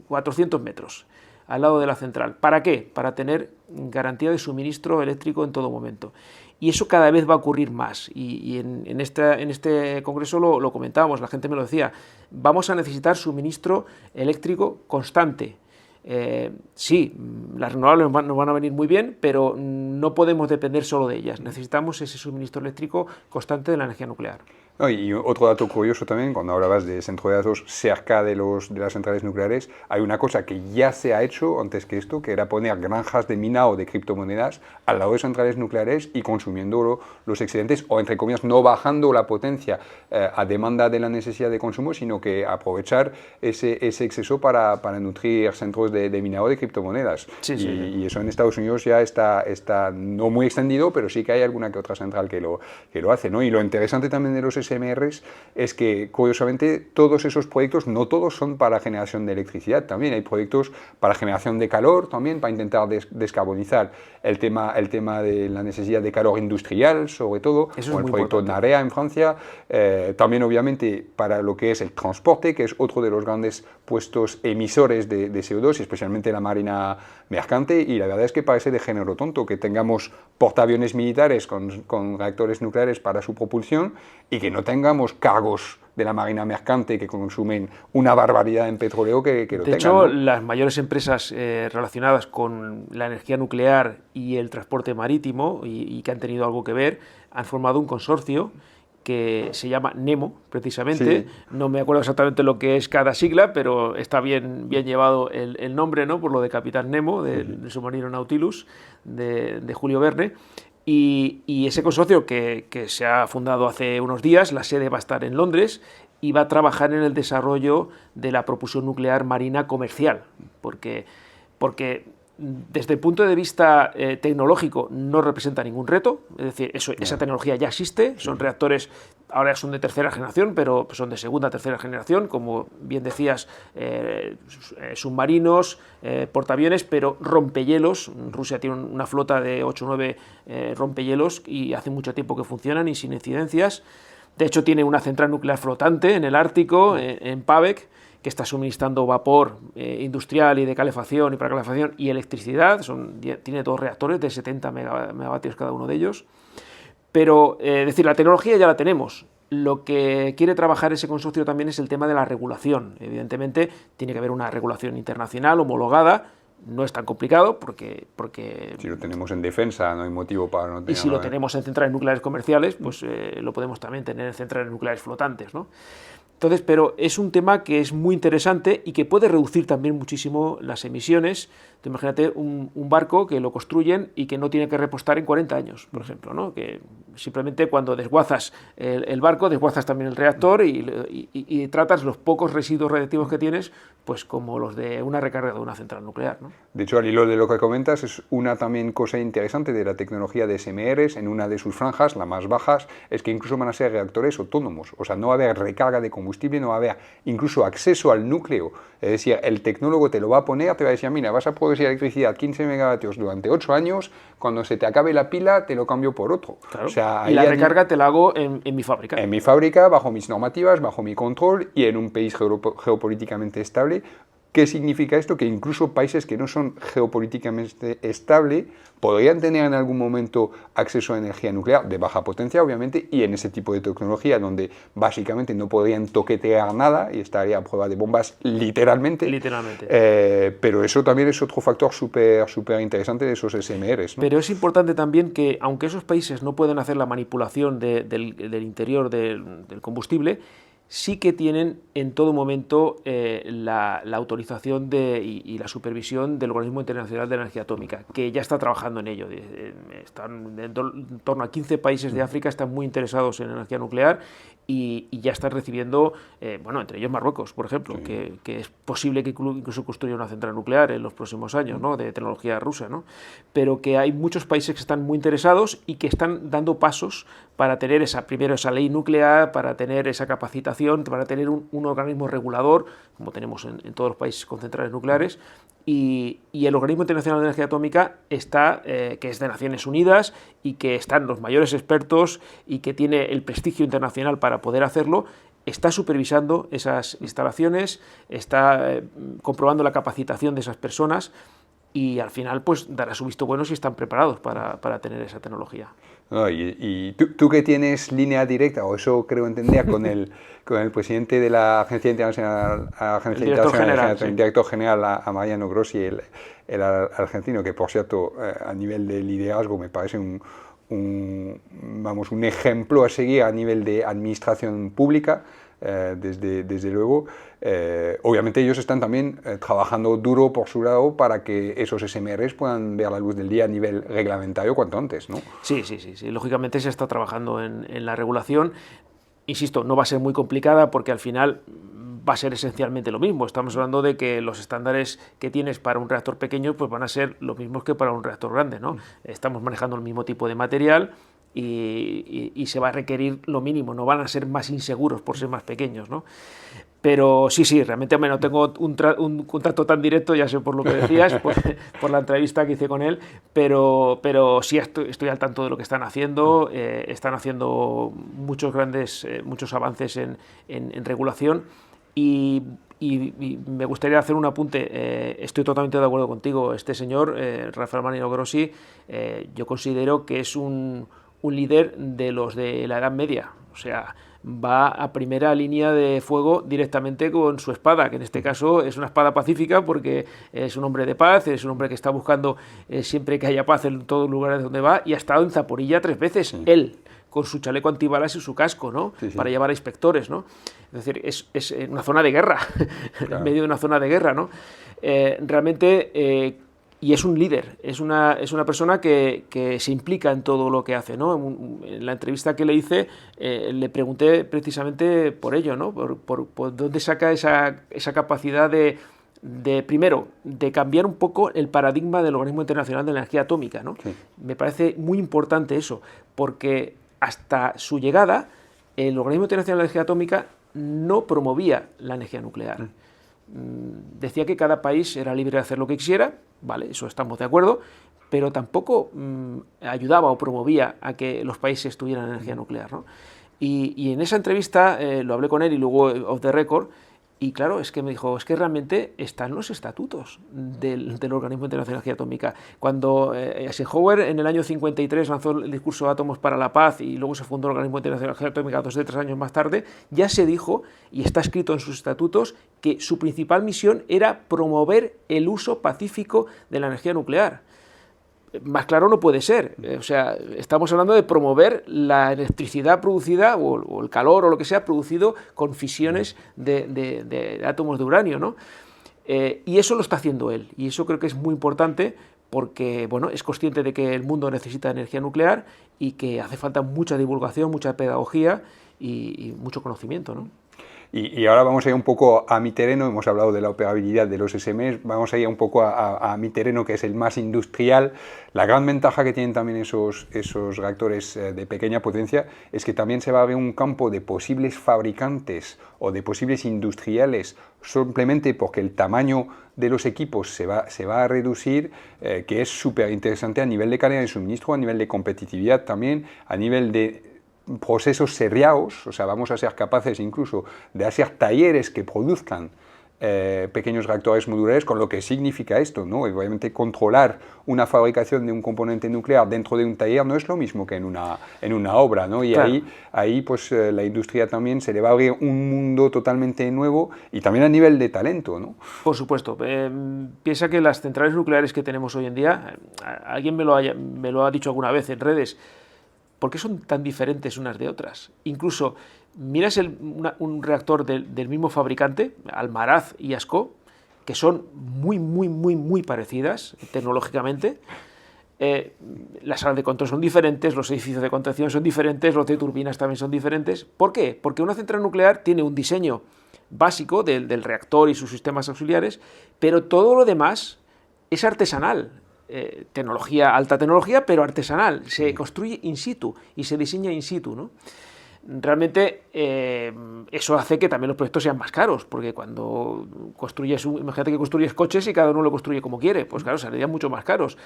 S1: 400 metros, al lado de la central. ¿Para qué? Para tener garantía de suministro eléctrico en todo momento. Y eso cada vez va a ocurrir más. Y en este congreso lo comentábamos, la gente me lo decía, vamos a necesitar suministro eléctrico constante. Sí, las renovables nos van a venir muy bien, pero no podemos depender solo de ellas. Necesitamos ese suministro eléctrico constante de la energía nuclear.
S2: No, y otro dato curioso también, cuando hablabas de centro de datos cerca de las centrales nucleares, hay una cosa que ya se ha hecho antes que esto, que era poner granjas de minado de criptomonedas al lado de centrales nucleares y consumiendo los excedentes, o entre comillas, no bajando la potencia a demanda de la necesidad de consumo, sino que aprovechar ese exceso para nutrir centros de minado de criptomonedas.
S1: Sí,
S2: y eso en Estados Unidos ya está no muy extendido, pero sí que hay alguna que otra central que lo hace, ¿no? Y lo interesante también de los SMRs es que, curiosamente, todos esos proyectos, no todos son para generación de electricidad, también hay proyectos para generación de calor, también para intentar descarbonizar el tema de la necesidad de calor industrial, sobre todo, como el proyecto Narea en Francia, también obviamente para lo que es el transporte, que es otro de los grandes puestos emisores de CO2, especialmente la marina mercante, y la verdad es que parece de género tonto que tengamos portaaviones militares con reactores nucleares para su propulsión y que no tengamos cargos de la marina mercante que consumen una barbaridad en petróleo que lo tengan.
S1: De hecho, ¿no? Las mayores empresas relacionadas con la energía nuclear y el transporte marítimo y que han tenido algo que ver, han formado un consorcio que se llama NEMO, precisamente. Sí. No me acuerdo exactamente lo que es cada sigla, pero está bien llevado el nombre, ¿no? Por lo de Capitán Nemo, del submarino Nautilus, de Julio Verne. Y ese consorcio que se ha fundado hace unos días, la sede va a estar en Londres y va a trabajar en el desarrollo de la propulsión nuclear marina comercial, porque desde el punto de vista tecnológico no representa ningún reto, es decir, esa tecnología ya existe, son reactores, ahora son de tercera generación, pero son de segunda, tercera generación, como bien decías, submarinos, portaaviones, pero rompehielos. Rusia tiene una flota de 8 o 9 rompehielos y hace mucho tiempo que funcionan y sin incidencias. De hecho, tiene una central nuclear flotante en el Ártico, en Pavek, que está suministrando vapor industrial y de calefacción y para calefacción y electricidad. Tiene 2 reactores de 70 megavatios cada uno de ellos. Pero, es decir, la tecnología ya la tenemos. Lo que quiere trabajar ese consorcio también es el tema de la regulación. Evidentemente, tiene que haber una regulación internacional homologada. No es tan complicado porque...
S2: Si lo tenemos en defensa, no hay motivo para no tenerlo.
S1: Y si lo tenemos en centrales nucleares comerciales, pues lo podemos también tener en centrales nucleares flotantes, ¿no? Entonces, pero es un tema que es muy interesante y que puede reducir también muchísimo las emisiones. Tú imagínate un barco que lo construyen y que no tiene que repostar en 40 años, por ejemplo, ¿no? Que simplemente cuando desguazas el barco, desguazas también el reactor y tratas los pocos residuos radiactivos que tienes, pues como los de una recarga de una central nuclear, ¿no?
S2: De hecho, al hilo de lo que comentas, es una también cosa interesante de la tecnología de SMRs, en una de sus franjas, las más bajas, es que incluso van a ser reactores autónomos, o sea, no va a haber recarga de combustible, no va a haber incluso acceso al núcleo, es decir, el tecnólogo te lo va a poner, te va a decir, mira, vas a producir electricidad 15 megavatios durante 8 años, cuando se te acabe la pila te lo cambio por otro.
S1: Claro.
S2: O sea,
S1: y la recarga te la hago en mi fábrica.
S2: En mi fábrica, bajo mis normativas, bajo mi control y en un país geopolíticamente estable. ¿Qué significa esto? Que incluso países que no son geopolíticamente estables podrían tener en algún momento acceso a energía nuclear de baja potencia, obviamente, y en ese tipo de tecnología donde básicamente no podrían toquetear nada y estaría a prueba de bombas literalmente. Pero eso también es otro factor súper interesante de esos SMRs, ¿no?
S1: Pero es importante también que, aunque esos países no pueden hacer la manipulación del interior del combustible, sí que tienen en todo momento la autorización y la supervisión del Organismo Internacional de Energía Atómica, que ya está trabajando en ello. Están en torno a 15 países de África están muy interesados en energía nuclear y ya están recibiendo, bueno, entre ellos Marruecos, por ejemplo, sí. que es posible que incluso construya una central nuclear en los próximos años, ¿no? De tecnología rusa, ¿no? Pero que hay muchos países que están muy interesados y que están dando pasos para tener primero esa ley nuclear, para tener esa capacitación, para tener un organismo regulador, como tenemos en todos los países con centrales nucleares, y el Organismo Internacional de Energía Atómica está, que es de Naciones Unidas y que están los mayores expertos y que tiene el prestigio internacional para poder hacerlo, está supervisando esas instalaciones, está comprobando la capacitación de esas personas y al final pues dará su visto bueno si están preparados para tener esa tecnología.
S2: No, y tú que tienes línea directa, o eso creo entender, con el presidente de la Agencia Internacional, el director general a Mariano Grossi, el argentino, que por cierto a nivel de liderazgo me parece un ejemplo a seguir a nivel de administración pública, desde luego. Obviamente ellos están también trabajando duro por su lado para que esos SMRs puedan ver la luz del día a nivel reglamentario cuanto antes, ¿no?
S1: Sí. Lógicamente se está trabajando en la regulación. Insisto, no va a ser muy complicada porque al final va a ser esencialmente lo mismo. Estamos hablando de que los estándares que tienes para un reactor pequeño pues van a ser los mismos que para un reactor grande, ¿no? Estamos manejando el mismo tipo de material y se va a requerir lo mínimo, no van a ser más inseguros por ser más pequeños, ¿no? Pero sí, realmente no tengo un contacto tan directo, ya sé por lo que decías, por la entrevista que hice con él, pero sí estoy al tanto de lo que están haciendo muchos avances en regulación y me gustaría hacer un apunte. Estoy totalmente de acuerdo contigo. Este señor, Rafael Mariano Grossi, yo considero que es un líder de los de la Edad Media, o sea, va a primera línea de fuego directamente con su espada, que en este caso es una espada pacífica porque es un hombre de paz, es un hombre que está buscando siempre que haya paz en todos los lugares donde va, y ha estado en Zaporilla 3 veces, él, con su chaleco antibalas y su casco, ¿no? Para llevar a inspectores, ¿no? Es decir, es una zona de guerra, claro. En medio de una zona de guerra, ¿no? Realmente... y es un líder, es una persona que se implica en todo lo que hace, ¿no? En la entrevista que le hice le pregunté precisamente por ello, ¿no? Por dónde saca esa capacidad de primero, de cambiar un poco el paradigma del Organismo Internacional de la Energía Atómica, ¿no? Sí. Me parece muy importante eso, porque hasta su llegada el Organismo Internacional de la Energía Atómica no promovía la energía nuclear. Decía que cada país era libre de hacer lo que quisiera, vale, eso estamos de acuerdo, pero tampoco ayudaba o promovía a que los países tuvieran energía nuclear, ¿no? Y en esa entrevista lo hablé con él y luego off the record, y claro, es que me dijo, es que realmente están los estatutos del Organismo Internacional de Energía Atómica. Cuando Eisenhower en el año 53 lanzó el discurso de Átomos para la Paz y luego se fundó el Organismo Internacional de Energía Atómica 2 o 3 años más tarde, ya se dijo, y está escrito en sus estatutos, que su principal misión era promover el uso pacífico de la energía nuclear. Más claro no puede ser, o sea, estamos hablando de promover la electricidad producida o el calor o lo que sea producido con fisiones de átomos de uranio, ¿no? Y eso lo está haciendo él, y eso creo que es muy importante porque, bueno, es consciente de que el mundo necesita energía nuclear y que hace falta mucha divulgación, mucha pedagogía y mucho conocimiento, ¿no?
S2: Y ahora vamos a ir un poco a mi terreno, hemos hablado de la operabilidad de los SMRs, vamos a ir un poco a mi terreno, que es el más industrial. La gran ventaja que tienen también esos reactores de pequeña potencia es que también se va a ver un campo de posibles fabricantes o de posibles industriales, simplemente porque el tamaño de los equipos se va a reducir, que es súper interesante a nivel de cadena de suministro, a nivel de competitividad también, a nivel de procesos seriados, o sea, vamos a ser capaces incluso de hacer talleres que produzcan pequeños reactores modulares, con lo que significa esto, ¿no? Y obviamente controlar una fabricación de un componente nuclear dentro de un taller no es lo mismo que en una obra, ¿no? Y claro, ahí pues la industria también se le va a abrir un mundo totalmente nuevo y también a nivel de talento, ¿no?
S1: Por supuesto. Piensa que las centrales nucleares que tenemos hoy en día, alguien me lo ha dicho alguna vez en redes, ¿por qué son tan diferentes unas de otras? Incluso, miras un reactor del mismo fabricante, Almaraz y Asco, que son muy parecidas tecnológicamente. Las salas de control son diferentes, los edificios de contención son diferentes, los de turbinas también son diferentes. ¿Por qué? Porque una central nuclear tiene un diseño básico del reactor y sus sistemas auxiliares, pero todo lo demás es artesanal. Alta tecnología, pero artesanal. Se construye in situ y se diseña in situ, ¿no? realmente eso hace que también los proyectos sean más caros, porque cuando construyes, imagínate que construyes coches y cada uno lo construye como quiere, pues claro, saldrían mucho más caros.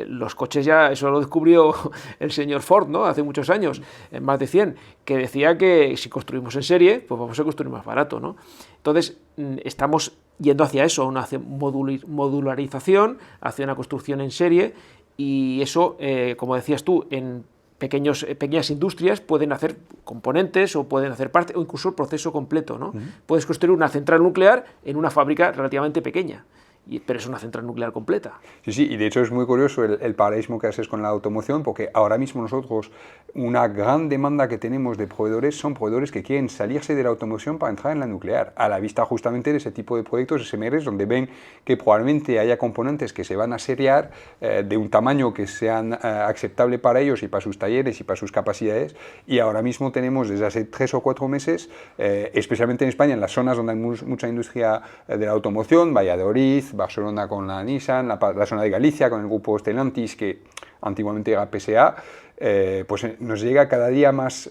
S1: Los coches ya, eso lo descubrió el señor Ford, ¿no? Hace muchos años, en más de 100, que decía que si construimos en serie, pues vamos a construir más barato, ¿no? Entonces, estamos yendo hacia eso, a una modularización, hacia una construcción en serie, y eso, como decías tú, en pequeñas industrias pueden hacer componentes o pueden hacer parte o incluso el proceso completo, ¿no? Puedes construir una central nuclear en una fábrica relativamente pequeña, pero es una central nuclear completa.
S2: Sí, sí, y de hecho es muy curioso el paralelismo que haces con la automoción, porque ahora mismo nosotros una gran demanda que tenemos de proveedores son proveedores que quieren salirse de la automoción para entrar en la nuclear, a la vista justamente de ese tipo de proyectos SMRs, donde ven que probablemente haya componentes que se van a seriar de un tamaño que sean aceptable para ellos y para sus talleres y para sus capacidades, y ahora mismo tenemos desde hace 3 o 4 meses, especialmente en España, en las zonas donde hay mucha industria de la automoción, Valladolid, Barcelona con la Nissan, la zona de Galicia con el grupo Stellantis, que antiguamente era PSA, pues nos llega cada día más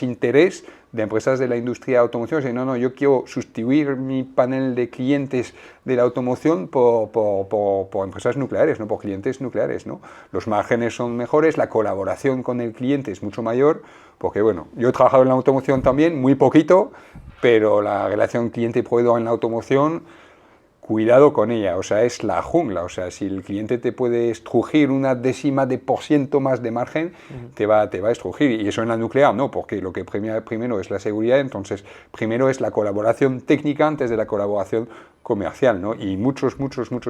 S2: interés de empresas de la industria de automoción. Dicen, no, yo quiero sustituir mi panel de clientes de la automoción por empresas nucleares, no por clientes nucleares, ¿no? Los márgenes son mejores, la colaboración con el cliente es mucho mayor, porque bueno, yo he trabajado en la automoción también, muy poquito, pero la relación cliente-proveedor en la automoción, cuidado con ella, o sea, es la jungla, o sea, si el cliente te puede estrujir una décima de % más de margen, te va a estrujir, y eso en la nuclear no, porque lo que premia primero es la seguridad, entonces primero es la colaboración técnica antes de la colaboración comercial, ¿no? Y muchos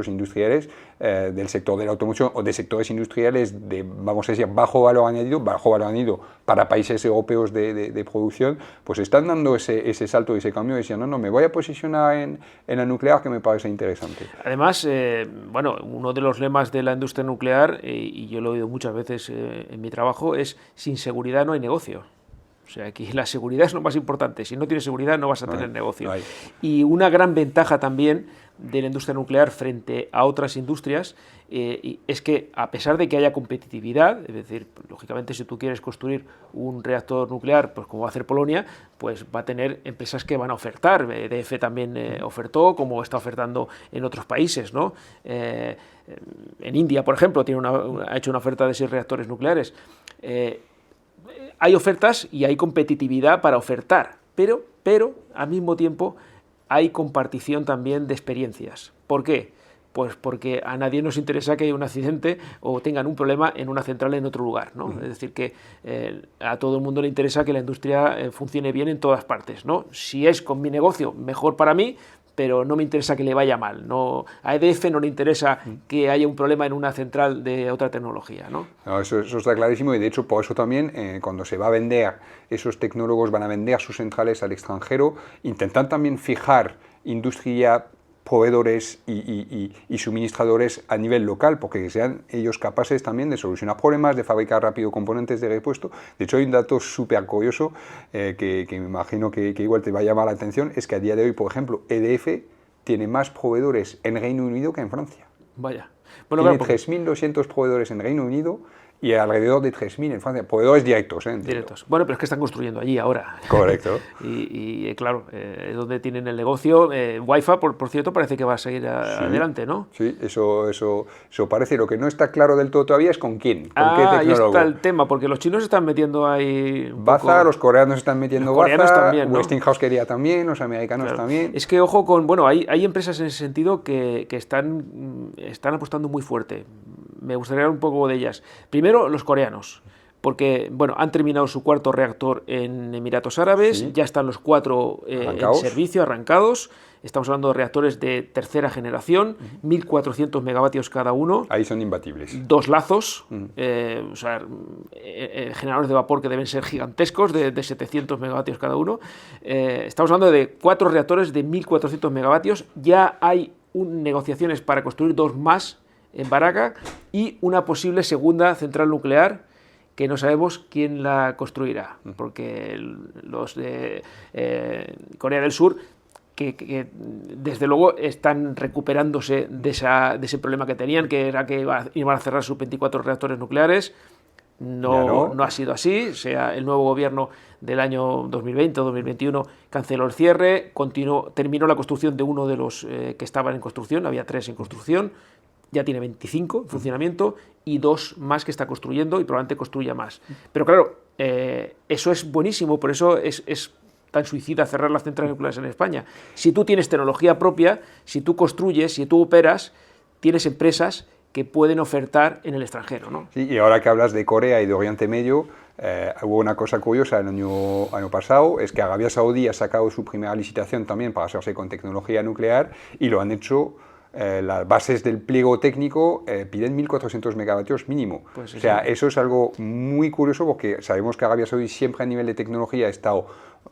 S2: industriales del sector de la automoción o de sectores industriales de, vamos a decir, bajo valor añadido para países europeos de producción, pues están dando ese salto y ese cambio y diciendo, no, me voy a posicionar en la nuclear, que me parece interesante.
S1: Además, bueno, uno de los lemas de la industria nuclear, y yo lo he oído muchas veces en mi trabajo, es sin seguridad no hay negocio. O sea, aquí la seguridad es lo más importante. Si no tienes seguridad no vas a tener negocio. Y una gran ventaja también de la industria nuclear frente a otras industrias es que, a pesar de que haya competitividad, es decir, lógicamente si tú quieres construir un reactor nuclear, pues como va a hacer Polonia, pues va a tener empresas que van a ofertar. EDF también ofertó, como está ofertando en otros países, ¿no? En India, por ejemplo, ha hecho una oferta de 6 reactores nucleares. Hay ofertas y hay competitividad para ofertar, pero al mismo tiempo hay compartición también de experiencias. ¿Por qué? Pues porque a nadie nos interesa que haya un accidente o tengan un problema en una central en otro lugar, ¿no? Es decir, que a todo el mundo le interesa que la industria funcione bien en todas partes, ¿no? Si es con mi negocio, mejor para mí, pero no me interesa que le vaya mal. No, a EDF no le interesa que haya un problema en una central de otra tecnología, ¿no?
S2: No, eso está clarísimo, y de hecho por eso también cuando se va a vender, esos tecnólogos van a vender sus centrales al extranjero, intentan también fijar industria, proveedores y suministradores a nivel local, porque sean ellos capaces también de solucionar problemas, de fabricar rápido componentes de repuesto. De hecho, hay un dato súper curioso que me imagino que igual te va a llamar la atención, es que a día de hoy, por ejemplo, EDF tiene más proveedores en Reino Unido que en Francia.
S1: Vaya.
S2: Bueno, tiene 3.200 proveedores en Reino Unido y alrededor de 3.000 en Francia. Proveedores directos,
S1: directos. Bueno, pero es que están construyendo allí ahora.
S2: Correcto.
S1: y claro, es donde tienen el negocio. Wi-Fi, por cierto, parece que va a seguir adelante, ¿no?
S2: Sí, eso parece. Lo que no está claro del todo todavía es con quién, con qué tecnólogo.
S1: Ahí está el tema, porque los chinos se están metiendo ahí
S2: Baza, los coreanos están metiendo Baza, también, ¿no? Westinghouse quería también, los americanos también.
S1: Es que, ojo con... Bueno, hay empresas en ese sentido que están apostando muy fuerte. Me gustaría hablar un poco de ellas. Primero, los coreanos, porque bueno, han terminado su 4.º reactor en Emiratos Árabes, ya están los 4 en servicio, arrancados. Estamos hablando de reactores de 3ª generación, 1.400 megavatios cada uno.
S2: Ahí son imbatibles.
S1: 2 lazos, o sea, generadores de vapor que deben ser gigantescos, de 700 megavatios cada uno. Estamos hablando de 4 reactores de 1.400 megavatios. Ya hay negociaciones para construir 2 más en Baraca y una posible segunda central nuclear que no sabemos quién la construirá, porque los de Corea del Sur, que desde luego están recuperándose de ese problema que tenían, que era que iban a cerrar sus 24 reactores nucleares, No ha sido así. O sea, el nuevo gobierno del año 2020 o 2021 canceló el cierre, terminó la construcción de uno de los que estaban en construcción, había 3 en construcción, ya tiene 25 en funcionamiento y 2 más que está construyendo y probablemente construya más. Pero claro, eso es buenísimo, por eso es tan suicida cerrar las centrales nucleares en España. Si tú tienes tecnología propia, si tú construyes, si tú operas, tienes empresas que pueden ofertar en el extranjero, ¿no?
S2: Sí, y ahora que hablas de Corea y de Oriente Medio, hubo una cosa curiosa el año pasado, es que Arabia Saudí ha sacado su primera licitación también para hacerse con tecnología nuclear y lo han hecho. Las bases del pliego técnico piden 1.400 megavatios mínimo.
S1: Pues
S2: o sea, eso es algo muy curioso porque sabemos que Arabia Saudí siempre a nivel de tecnología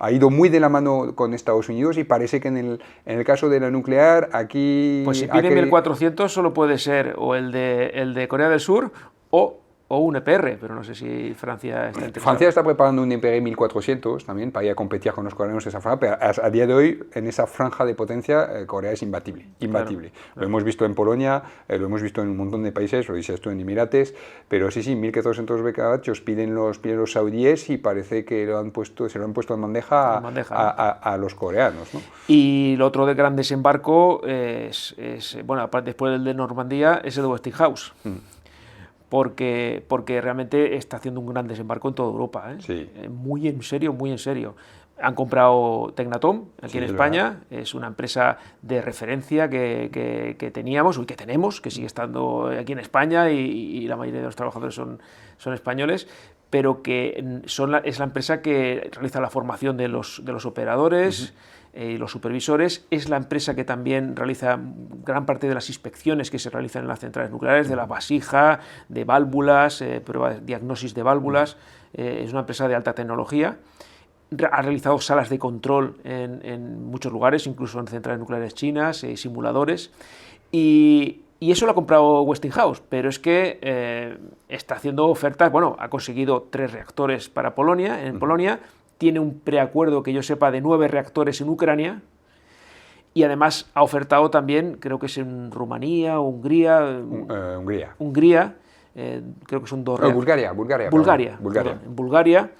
S2: ha ido muy de la mano con Estados Unidos y parece que en el caso de la nuclear aquí...
S1: Pues si piden 1.400 solo puede ser o el de Corea del Sur o un EPR, pero no sé si Francia está interesada.
S2: Francia está preparando un EPR 1400 también para ir a competir con los coreanos de esa franja, pero a día de hoy en esa franja de potencia Corea es imbatible. Claro. Lo hemos visto en Polonia, lo hemos visto en un montón de países, lo dices tú en Emirates, pero sí, 1.400 megavatios piden los saudíes y parece que se lo han puesto en bandeja a los coreanos, ¿no?
S1: Y lo otro de gran desembarco bueno, después del de Normandía, es el de Westinghouse. Porque realmente está haciendo un gran desembarco en toda Europa, ¿eh?
S2: Sí.
S1: Muy en serio, muy en serio. Han comprado Tecnatom aquí en España, es una empresa de referencia que teníamos y que tenemos, que sigue estando aquí en España y la mayoría de los trabajadores son españoles, pero que es la empresa que realiza la formación de los operadores, y los supervisores, es la empresa que también realiza gran parte de las inspecciones que se realizan en las centrales nucleares, de la vasija, de válvulas, pruebas de diagnosis de válvulas, es una empresa de alta tecnología, ha realizado salas de control en muchos lugares, incluso en centrales nucleares chinas, simuladores, y eso lo ha comprado Westinghouse, pero es que está haciendo ofertas, bueno, ha conseguido 3 reactores para Polonia, en Polonia, tiene un preacuerdo que yo sepa de 9 reactores en Ucrania y además ha ofertado también, creo que es en Rumanía o Hungría. Hungría, creo que son 2 reactores. Bulgaria. En Bulgaria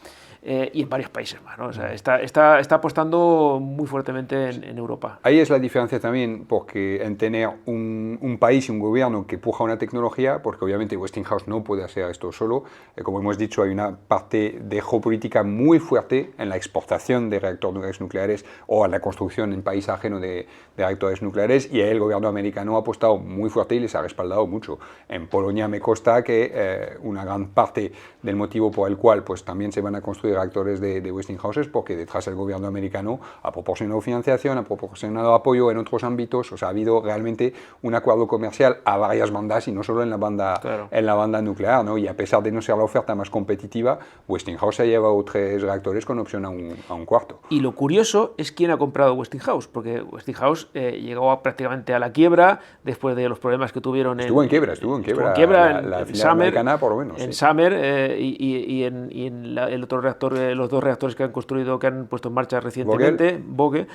S1: y en varios países más, ¿no? O sea, está apostando muy fuertemente en Europa.
S2: Ahí es la diferencia también, porque en tener un país y un gobierno que puja una tecnología, porque obviamente Westinghouse no puede hacer esto solo, como hemos dicho, hay una parte de geopolítica muy fuerte en la exportación de reactores nucleares o a la construcción en país ajeno de reactores nucleares, y ahí el gobierno americano ha apostado muy fuerte y les ha respaldado mucho. En Polonia me consta que una gran parte del motivo por el cual pues también se van a construir reactores de Westinghouse es porque detrás el gobierno americano ha proporcionado financiación, ha proporcionado apoyo en otros ámbitos, o sea, ha habido realmente un acuerdo comercial a varias bandas y no solo en la banda nuclear, ¿no? Y a pesar de no ser la oferta más competitiva, Westinghouse ha llevado 3 reactores con opción a un cuarto.
S1: Y lo curioso es quién ha comprado Westinghouse, porque Westinghouse llegó prácticamente a la quiebra después de los problemas que tuvieron
S2: Estuvo en quiebra la filial americana, por lo menos.
S1: En Summer y en el otro reactor, los 2 reactores que han construido, que han puesto en marcha recientemente, Vogel,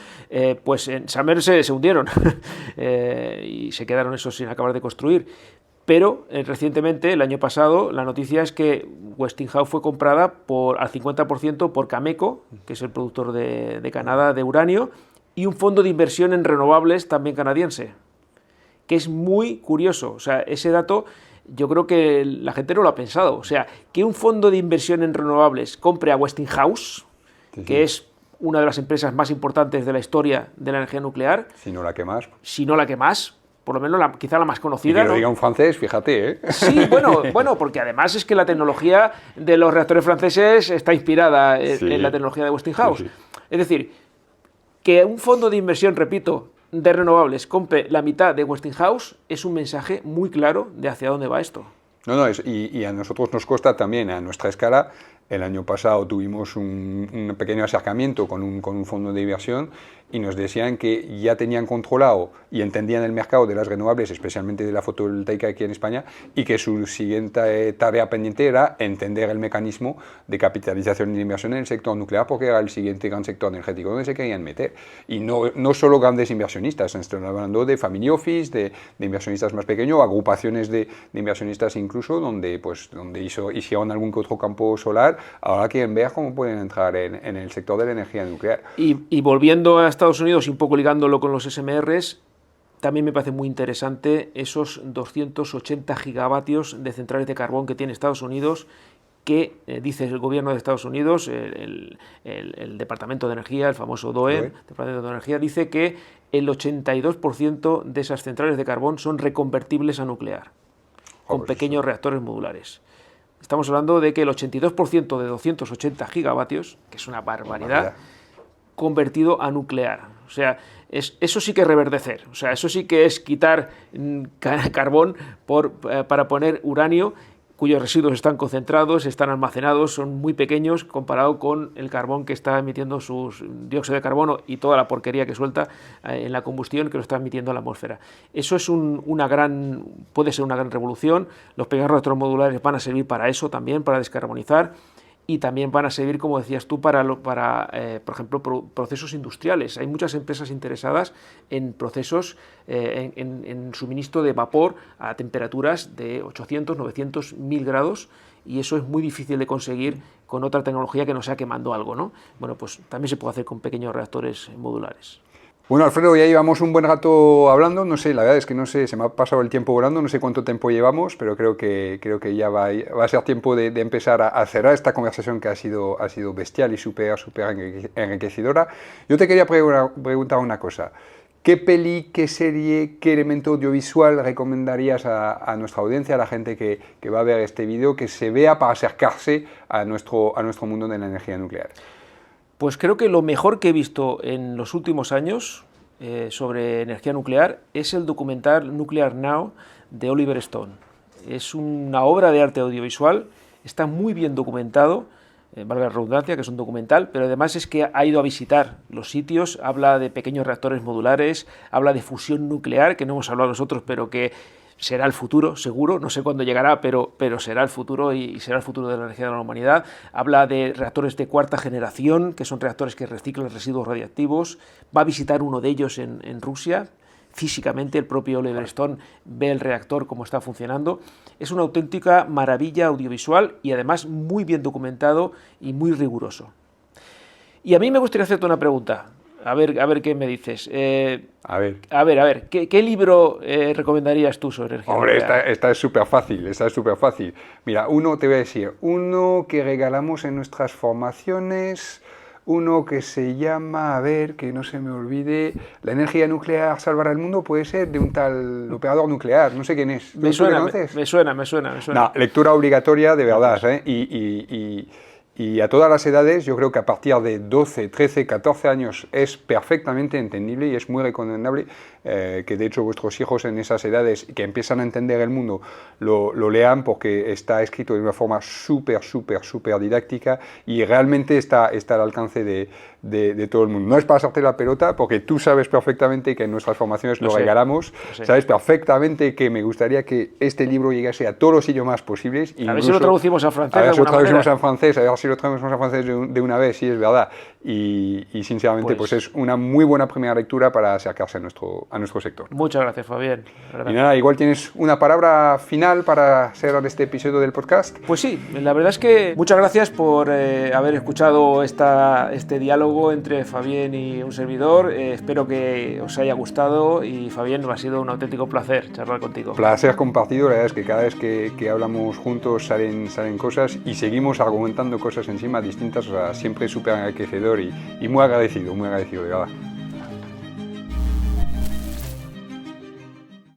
S1: pues en Summer se hundieron y se quedaron esos sin acabar de construir. Pero recientemente, el año pasado, la noticia es que Westinghouse fue comprada al 50% por Cameco, que es el productor de Canadá de uranio, y un fondo de inversión en renovables también canadiense, que es muy curioso. O sea, ese dato yo creo que la gente no lo ha pensado. O sea, que un fondo de inversión en renovables compre a Westinghouse, que es una de las empresas más importantes de la historia de la energía nuclear.
S2: Si no la que más.
S1: Por lo menos quizá la más conocida.
S2: Y que lo diga un francés, fíjate, ¿eh?
S1: Sí, bueno, porque además es que la tecnología de los reactores franceses está inspirada en la tecnología de Westinghouse. Sí. Es decir, que un fondo de inversión, repito, de renovables compre la mitad de Westinghouse es un mensaje muy claro de hacia dónde va esto.
S2: Y a nosotros nos consta también, a nuestra escala. El año pasado tuvimos un pequeño acercamiento con un fondo de inversión y nos decían que ya tenían controlado y entendían el mercado de las renovables, especialmente de la fotovoltaica aquí en España, y que su siguiente tarea pendiente era entender el mecanismo de capitalización y de inversión en el sector nuclear, porque era el siguiente gran sector energético donde se querían meter. Y no solo grandes inversionistas, estamos hablando de family office, de inversionistas más pequeños, agrupaciones de inversionistas incluso, donde hicieron algún que otro campo solar, ahora quieren ver cómo pueden entrar en el sector de la energía nuclear.
S1: Y volviendo a Estados Unidos y un poco ligándolo con los SMRs, también me parece muy interesante esos 280 gigavatios de centrales de carbón que tiene Estados Unidos, que dice el gobierno de Estados Unidos, el Departamento de Energía, el famoso DOE, Departamento de Energía, dice que el 82% de esas centrales de carbón son reconvertibles a nuclear, con pequeños reactores modulares. Estamos hablando de que el 82% de 280 gigavatios, que es una barbaridad, convertido a nuclear. O sea, eso sí que es reverdecer. O sea, eso sí que es quitar carbón para poner uranio, cuyos residuos están concentrados, están almacenados, son muy pequeños comparado con el carbón que está emitiendo sus dióxido de carbono y toda la porquería que suelta en la combustión, que lo está emitiendo a la atmósfera. Eso es puede ser una gran revolución. Los pequeños reactores modulares van a servir para eso también, para descarbonizar, y también van a servir, como decías tú, por ejemplo, procesos industriales. Hay muchas empresas interesadas en procesos, en suministro de vapor a temperaturas de 800, 900, 1000 grados, y eso es muy difícil de conseguir con otra tecnología que no sea quemando algo, ¿no? Bueno, pues también se puede hacer con pequeños reactores modulares.
S2: Bueno, Alfredo, ya llevamos un buen rato hablando, no sé, la verdad es que no sé, se me ha pasado el tiempo volando, no sé cuánto tiempo llevamos, pero creo que ya va a ser tiempo de empezar a cerrar esta conversación que ha sido bestial y súper enriquecedora. Yo te quería preguntar una cosa. ¿Qué peli, qué serie, qué elemento audiovisual recomendarías a nuestra audiencia, a la gente que va a ver este vídeo, que se vea para acercarse a nuestro mundo de la energía nuclear?
S1: Pues creo que lo mejor que he visto en los últimos años sobre energía nuclear es el documental Nuclear Now de Oliver Stone. Es una obra de arte audiovisual, está muy bien documentado, valga la redundancia, que es un documental, pero además es que ha ido a visitar los sitios, habla de pequeños reactores modulares, habla de fusión nuclear, que no hemos hablado nosotros, pero que será el futuro, seguro, no sé cuándo llegará, pero será el futuro y será el futuro de la energía de la humanidad. Habla de reactores de cuarta generación, que son reactores que reciclan residuos radiactivos. Va a visitar uno de ellos en Rusia. Físicamente, el propio Oliver Stone ve el reactor, cómo está funcionando. Es una auténtica maravilla audiovisual y además muy bien documentado y muy riguroso. Y a mí me gustaría hacerte una pregunta. A ver qué me dices. A ver, ¿qué libro recomendarías tú sobre energía nuclear?
S2: Hombre, esta es súper fácil, Mira, te voy a decir, uno que regalamos en nuestras formaciones, uno que se llama, a ver, que no se me olvide, La energía nuclear salvará el mundo, puede ser, de un tal operador nuclear, no sé quién es.
S1: Me suena.
S2: No, lectura obligatoria, de verdad, Y a todas las edades, yo creo que a partir de 12, 13, 14 años es perfectamente entendible y es muy recomendable que de hecho vuestros hijos en esas edades que empiezan a entender el mundo lo lean, porque está escrito de una forma súper didáctica y realmente está al alcance de todo el mundo. No es para hacerte la pelota, porque tú sabes perfectamente que en nuestras formaciones lo regalamos, sabes perfectamente que me gustaría que este libro llegase a todos los idiomas posibles.
S1: A ver si lo traducimos a francés.
S2: A ver si lo traducimos a francés, de una vez, sí, es verdad. Y sinceramente, pues es una muy buena primera lectura para acercarse a nuestro sector.
S1: Muchas gracias, Fabién.
S2: Y nada, igual tienes una palabra final para cerrar este episodio del podcast.
S1: Pues sí, la verdad es que muchas gracias por haber escuchado este diálogo entre Fabién y un servidor. Espero que os haya gustado y, Fabién, ha sido un auténtico placer charlar contigo.
S2: Placer compartido, la verdad es que cada vez que hablamos juntos salen cosas y seguimos argumentando cosas encima distintas, o sea, siempre súper enriquecedor y muy agradecido, de verdad.